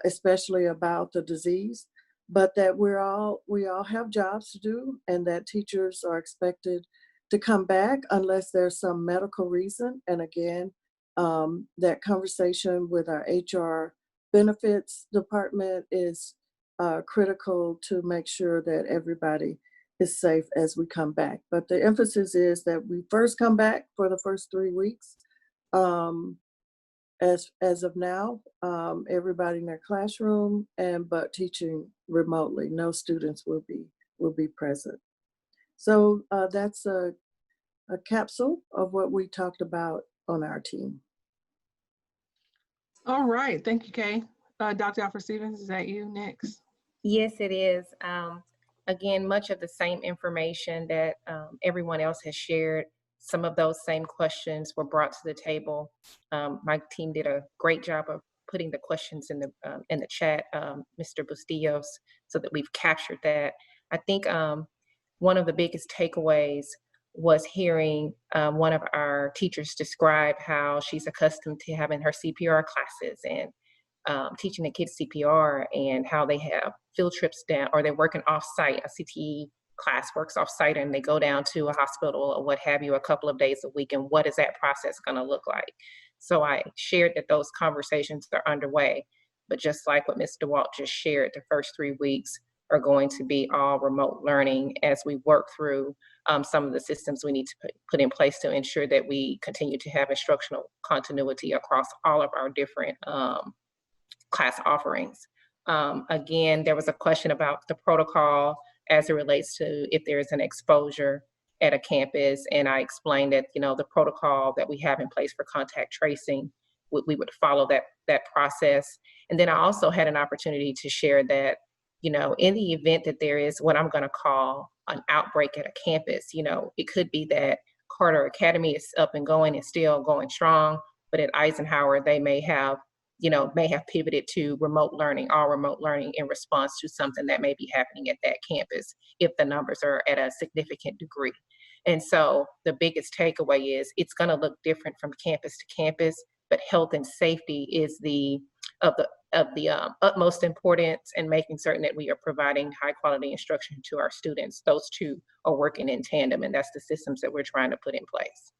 especially about the disease, but that we all have jobs to do, and that teachers are expected to come back unless there's some medical reason. And again, that conversation with our HR benefits department is critical to make sure that everybody is safe as we come back. But the emphasis is that we first come back for the first 3 weeks. As of now, everybody in their classroom, but teaching remotely. No students will be present. So that's a capsule of what we talked about on our team. All right, thank you, Kay. Dr. Alfred Stevens, is that you next? Yes, it is. Again, much of the same information that everyone else has shared. Some of those same questions were brought to the table. My team did a great job of putting the questions in the chat, Mr. Bustillos, so that we've captured that. I think one of the biggest takeaways was hearing one of our teachers describe how she's accustomed to having her CPR classes and teaching the kids CPR, and how they have field trips down, or they're working off-site. A CTE class works off-site and they go down to a hospital or what have you a couple of days a week, and what is that process going to look like? So I shared that those conversations are underway. But just like what Ms. DeWalt just shared, the first 3 weeks are going to be all remote learning as we work through some of the systems we need to put in place to ensure that we continue to have instructional continuity across all of our different class offerings. Again, there was a question about the protocol as it relates to if there is an exposure at a campus, and I explained that, you know, the protocol that we have in place for contact tracing, we would follow that process. And then I also had an opportunity to share that, you know, in the event that there is what I'm going to call an outbreak at a campus, you know, it could be that Carter Academy is up and going and still going strong, but at Eisenhower, they may have pivoted to remote learning, all remote learning in response to something that may be happening at that campus if the numbers are at a significant degree. And so the biggest takeaway is it's going to look different from campus to campus, but health and safety is of the utmost importance, and making certain that we are providing high quality instruction to our students. Those two are working in tandem, and that's the systems that we're trying to put in place.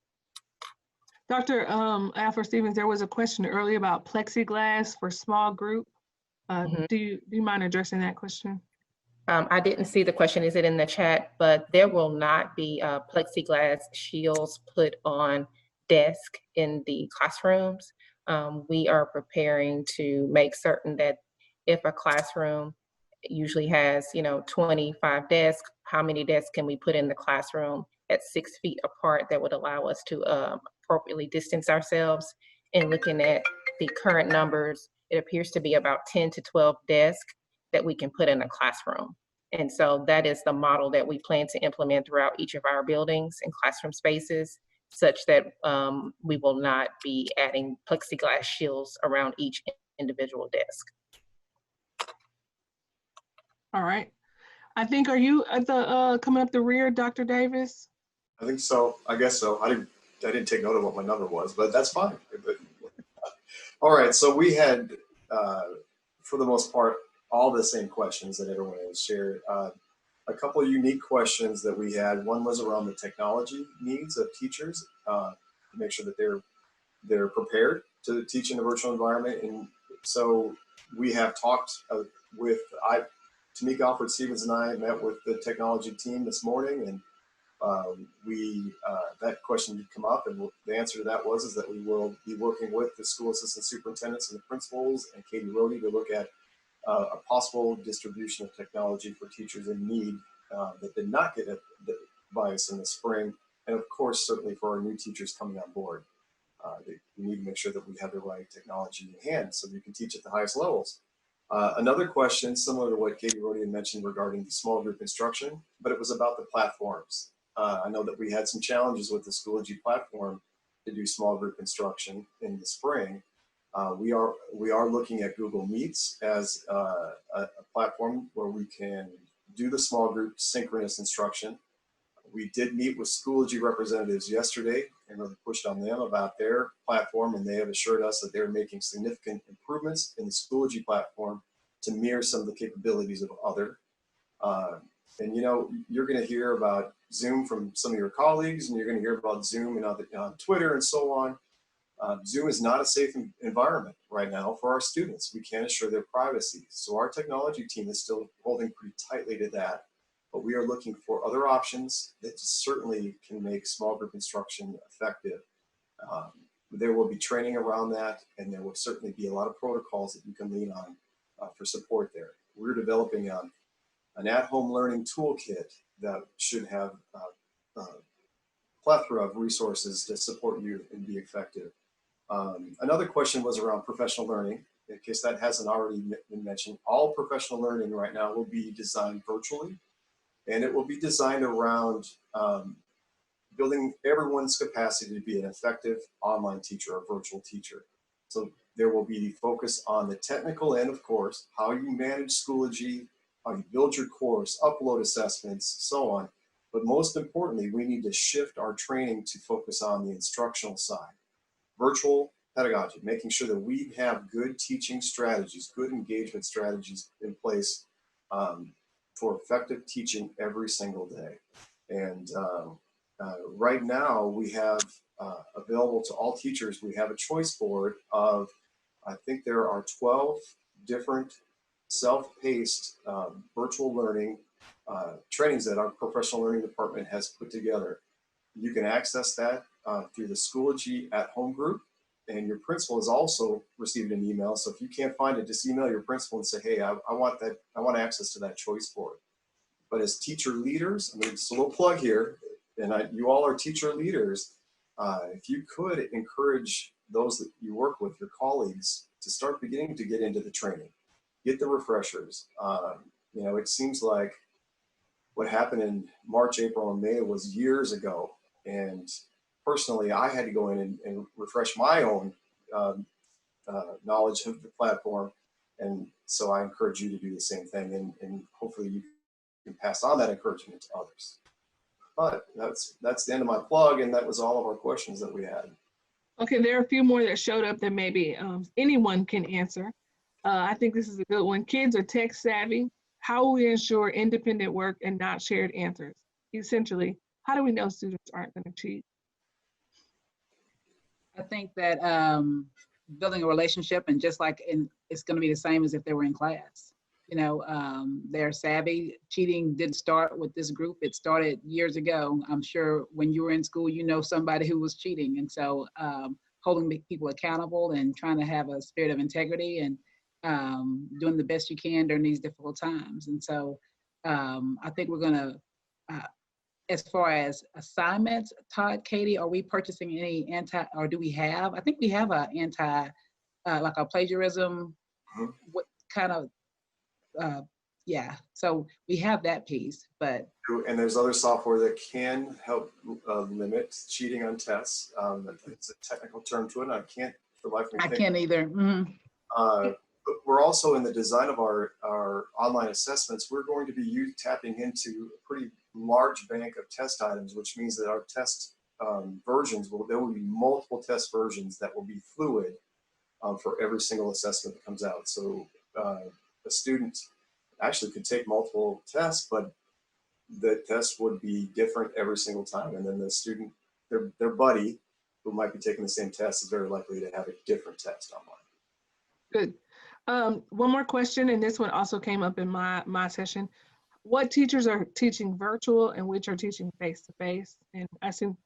Dr. Alfred Stevens, there was a question earlier about plexiglass for small group. Do you mind addressing that question? I didn't see the question. Is it in the chat? But there will not be plexiglass shields put on desk in the classrooms. We are preparing to make certain that if a classroom usually has, 25 desks, how many desks can we put in the classroom at 6 feet apart that would allow us to appropriately distance ourselves? And looking at the current numbers, it appears to be about 10 to 12 desks that we can put in a classroom. And so that is the model that we plan to implement throughout each of our buildings and classroom spaces, such that we will not be adding plexiglass shields around each individual desk. All right. I think, are you at the coming up the rear, Dr. Davis? I think so. I guess so. I didn't take note of what my number was, but that's fine. All right. So we had, for the most part, all the same questions that everyone has shared. A couple of unique questions that we had. One was around the technology needs of teachers to make sure that they're prepared to teach in a virtual environment. And so we have talked with Tamika Alfred Stevens and I met with the technology team this morning, and that question did come up, and the answer to that was that we will be working with the school assistant superintendents and the principals and Katie Rohde to look at a possible distribution of technology for teachers in need that did not get by us in the spring, and of course certainly for our new teachers coming on board. We need to make sure that we have the right technology in hand so that you can teach at the highest levels. Another question similar to what Katie Rohde had mentioned regarding the small group instruction, but it was about the platforms. I know that we had some challenges with the Schoology platform to do small group instruction in the spring. We are looking at Google Meets as a platform where we can do the small group synchronous instruction. We did meet with Schoology representatives yesterday and really pushed on them about their platform, and they have assured us that they're making significant improvements in the Schoology platform to mirror some of the capabilities of other. And you're going to hear about Zoom from some of your colleagues, and you're going to hear about Zoom and on Twitter and so on. Zoom is not a safe environment right now for our students. We can't assure their privacy. So our technology team is still holding pretty tightly to that, but we are looking for other options that certainly can make small group instruction effective. There will be training around that, and there will certainly be a lot of protocols that you can lean on for support there. We're developing an at-home learning toolkit that should have a plethora of resources to support you and be effective. Another question was around professional learning. In case that hasn't already been mentioned, all professional learning right now will be designed virtually, and it will be designed around building everyone's capacity to be an effective online teacher or virtual teacher. So there will be focus on the technical end, of course, how you manage Schoology, how you build your course, upload assessments, so on. But most importantly, we need to shift our training to focus on the instructional side. Virtual pedagogy, making sure that we have good teaching strategies, good engagement strategies in place for effective teaching every single day. And right now we have available to all teachers, we have a choice board of, I think there are 12 different self-paced virtual learning trainings that our professional learning department has put together. You can access that through the Schoology at Home group, and your principal has also received an email. So if you can't find it, just email your principal and say, hey, I want that, I want access to that choice board. But as teacher leaders, I mean, it's a little plug here, and you all are teacher leaders. If you could encourage those that you work with, your colleagues, to start beginning to get into the training, get the refreshers. You know, it seems like what happened in March, April, and May was years ago. And personally, I had to go in and refresh my own knowledge of the platform. And so I encourage you to do the same thing, and hopefully you can pass on that encouragement to others. But that's the end of my plug, and that was all of our questions that we had. Okay, there are a few more that showed up that maybe anyone can answer. I think this is a good one. Kids are tech savvy. How will we ensure independent work and not shared answers? Essentially, how do we know students aren't going to cheat? I think that building a relationship, and just like it's going to be the same as if they were in class. You know, they're savvy. Cheating didn't start with this group. It started years ago. I'm sure when you were in school, you know somebody who was cheating. And so holding people accountable and trying to have a spirit of integrity and doing the best you can during these difficult times. And so I think we're going to, as far as assignments, Todd, Katie, are we purchasing any or do we have? I think we have a like a plagiarism, what kind of, yeah, so we have that piece, but. And there's other software that can help limit cheating on tests. It's a technical term to it, and I can't for the life of me think. I can't either. But we're also in the design of our online assessments, we're going to be tapping into a pretty large bank of test items, which means that our test versions, there will be multiple test versions that will be fluid for every single assessment that comes out. So a student actually could take multiple tests, but the test would be different every single time. And then the student, their buddy, who might be taking the same test, is very likely to have a different test online. Good. One more question, and this one also came up in my session. What teachers are teaching virtual and which are teaching face-to-face? And I think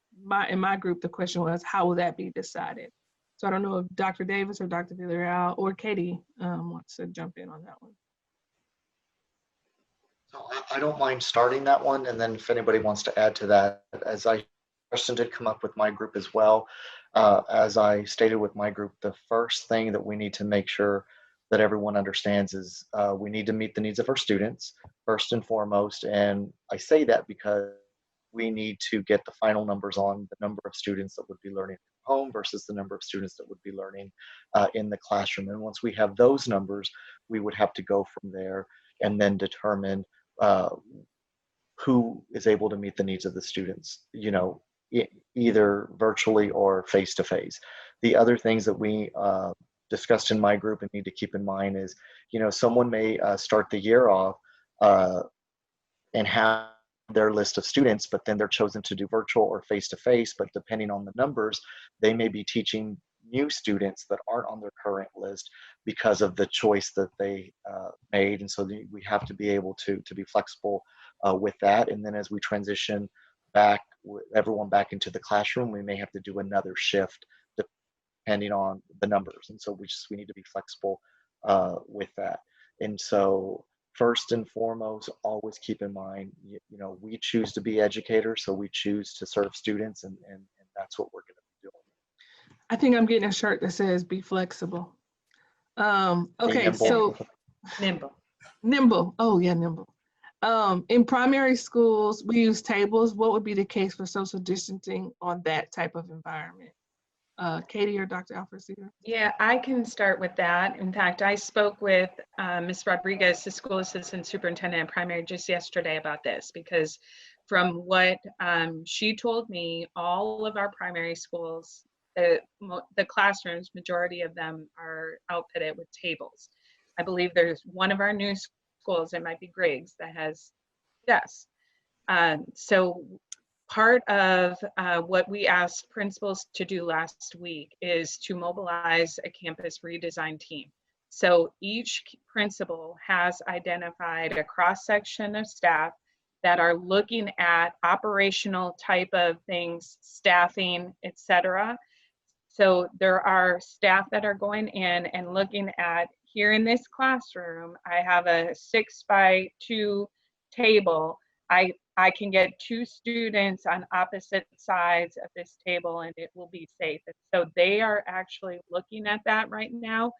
in my group, the question was, how will that be decided? So I don't know if Dr. Davis or Dr. Villarreal or Katie wants to jump in on that one. So I don't mind starting that one, and then if anybody wants to add to that, as question did come up with my group as well. As I stated with my group, the first thing that we need to make sure that everyone understands is we need to meet the needs of our students first and foremost. And I say that because we need to get the final numbers on the number of students that would be learning from home versus the number of students that would be learning in the classroom. And once we have those numbers, we would have to go from there and then determine who is able to meet the needs of the students, you know, either virtually or face-to-face. The other things that we discussed in my group and need to keep in mind is, you know, someone may start the year off and have their list of students, but then they're chosen to do virtual or face-to-face, but depending on the numbers, they may be teaching new students that aren't on their current list because of the choice that they made. And so we have to be able to be flexible with that. And then as we transition back, everyone back into the classroom, we may have to do another shift depending on the numbers. And so we need to be flexible with that. And so first and foremost, always keep in mind, you know, we choose to be educators, so we choose to serve students, and that's what we're going to be doing. I think I'm getting a shirt that says "Be flexible." Okay, nimble. so nimble. Oh yeah, nimble. In primary schools, we use tables. What would be the case for social distancing on that type of environment? Katie or Dr. Alfred-Seeder? Yeah, I can start with that. In fact, I spoke with Ms. Rodriguez, the school assistant superintendent in primary, just yesterday about this, because from what she told me, all of our primary schools, the classrooms, majority of them are outfitted with tables. I believe there's one of our new schools, it might be Griggs, that has desks. So part of what we asked principals to do last week is to mobilize a campus redesign team. So each principal has identified a cross-section of staff that are looking at operational type of things, staffing, etc. So there are staff that are going in and looking at, here in this classroom, I have a 6x2 table. I can get 2 students on opposite sides of this table and it will be safe. And so they are actually looking at that right now,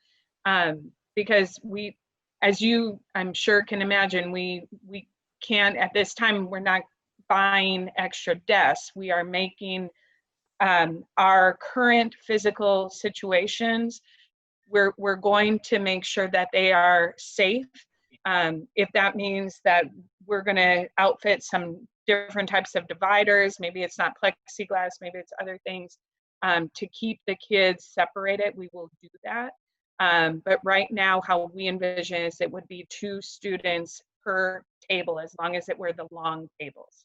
because we, as you I'm sure can imagine, we can't, at this time, we're not buying extra desks. We are making our current physical situations, we're going to make sure that they are safe. If that means that we're going to outfit some different types of dividers, maybe it's not plexiglass, maybe it's other things, to keep the kids separated, we will do that. But right now, how we envision is it would be 2 students per table, as long as it were the long tables.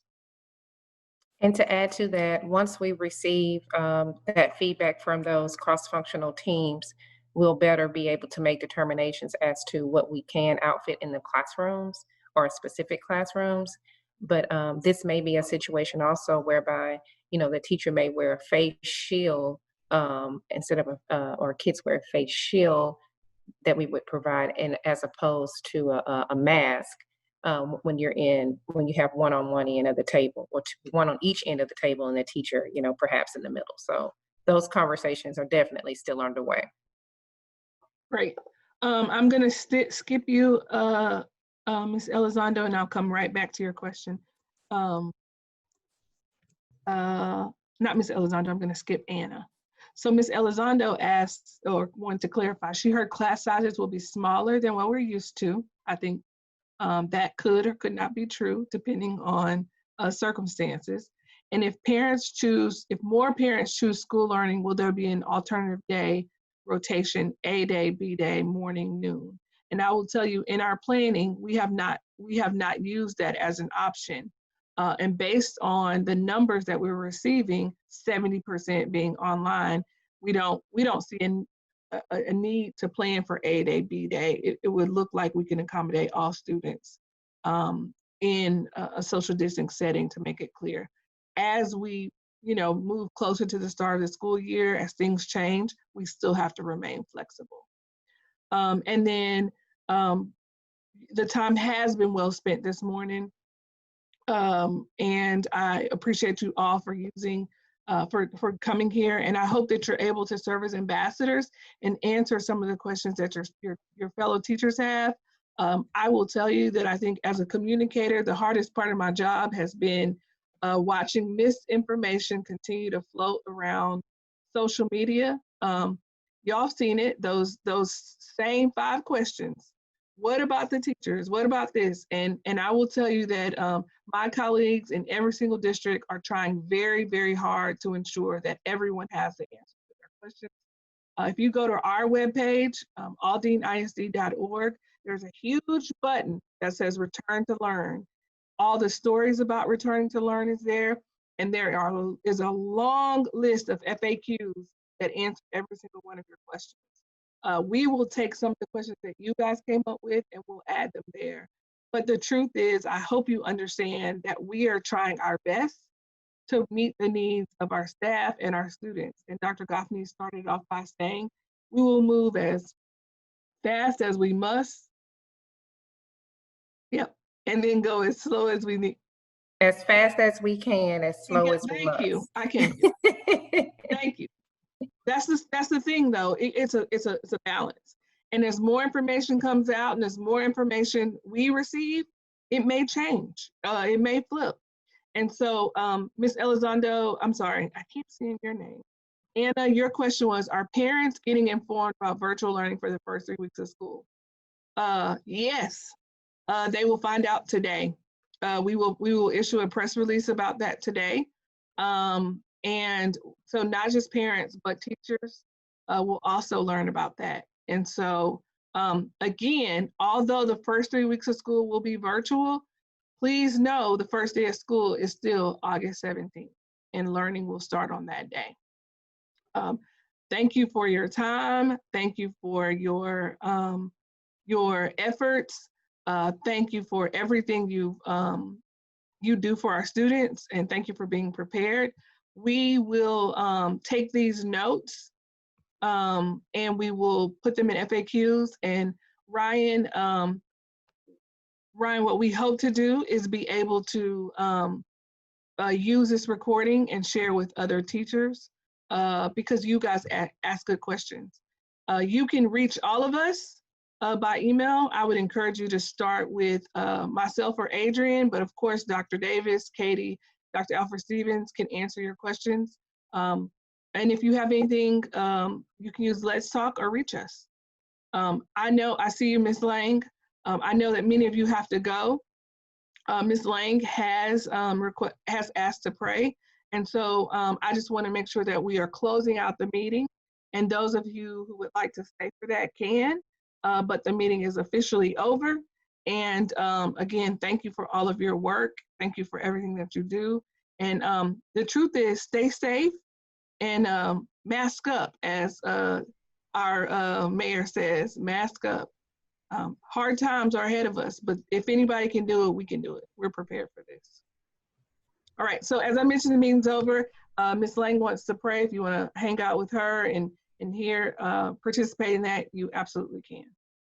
And to add to that, once we receive that feedback from those cross-functional teams, we'll better be able to make determinations as to what we can outfit in the classrooms or specific classrooms. But this may be a situation also whereby, you know, the teacher may wear a face shield instead of or kids wear a face shield that we would provide, and as opposed to a mask. When you have one on one end of the table, or one on each end of the table, and the teacher, you know, perhaps in the middle. So those conversations are definitely still underway. Great. I'm going to skip you, Ms. Elizondo, and I'll come right back to your question. Not Ms. Elizondo, I'm going to skip Anna. So Ms. Elizondo asked, or wanted to clarify, she heard class sizes will be smaller than what we're used to. I think that could or could not be true, depending on circumstances. And if more parents choose school learning, will there be an alternative day rotation, A day, B day, morning, noon? And I will tell you, in our planning, we have not used that as an option. And based on the numbers that we're receiving, 70% being online, we don't see a need to plan for A day, B day. It would look like we can accommodate all students in a social distancing setting, to make it clear. As we, you know, move closer to the start of the school year, as things change, we still have to remain flexible. And then the time has been well spent this morning. And I appreciate you all for for coming here. And I hope that you're able to serve as ambassadors and answer some of the questions that your fellow teachers have. I will tell you that I think as a communicator, the hardest part of my job has been watching misinformation continue to float around social media. Y'all seen it, those same 5 questions. What about the teachers? What about this? And I will tell you that my colleagues in every single district are trying very, very hard to ensure that everyone has the answer to their questions. If you go to our webpage, aldineisd.org, there's a huge button that says Return to Learn. All the stories about returning to learn is there, and there is a long list of FAQs that answer every single one of your questions. We will take some of the questions that you guys came up with and we'll add them there. But the truth is, I hope you understand that we are trying our best to meet the needs of our staff and our students. And Dr. Goffney started off by saying, we will move as fast as we must. Yep. And then go as slow as we need. As fast as we can, as slow as we must. Thank you. I can't. Thank you. That's the thing, though. It's a balance. And as more information comes out and as more information we receive, it may change. It may flip. And so, Ms. Elizondo, I'm sorry, I keep seeing your name. Anna, your question was, are parents getting informed about virtual learning for the first 3 weeks of school? Yes, they will find out today. We will issue a press release about that today. And so not just parents, but teachers will also learn about that. And so, again, although the first 3 weeks of school will be virtual, please know the first day of school is still August 17th, and learning will start on that day. Thank you for your time. Thank you for your efforts. Thank you for everything you do for our students, and thank you for being prepared. We will take these notes and we will put them in FAQs. And Ryan, what we hope to do is be able to use this recording and share with other teachers because you guys ask good questions. You can reach all of us by email. I would encourage you to start with myself or Adrian, but of course, Dr. Davis, Katie, Dr. Alfred Stevens can answer your questions. And if you have anything, you can use Let's Talk or reach us. I see you, Ms. Lang. I know that many of you have to go. Ms. Lang has asked to pray. And so I just want to make sure that we are closing out the meeting. And those of you who would like to stay for that can, but the meeting is officially over. And again, thank you for all of your work. Thank you for everything that you do. And the truth is, stay safe and mask up, as our mayor says, mask up. Hard times are ahead of us, but if anybody can do it, we can do it. We're prepared for this. All right, so as I mentioned, the meeting's over. Ms. Lang wants to pray. If you want to hang out with her and participate in that, you absolutely can.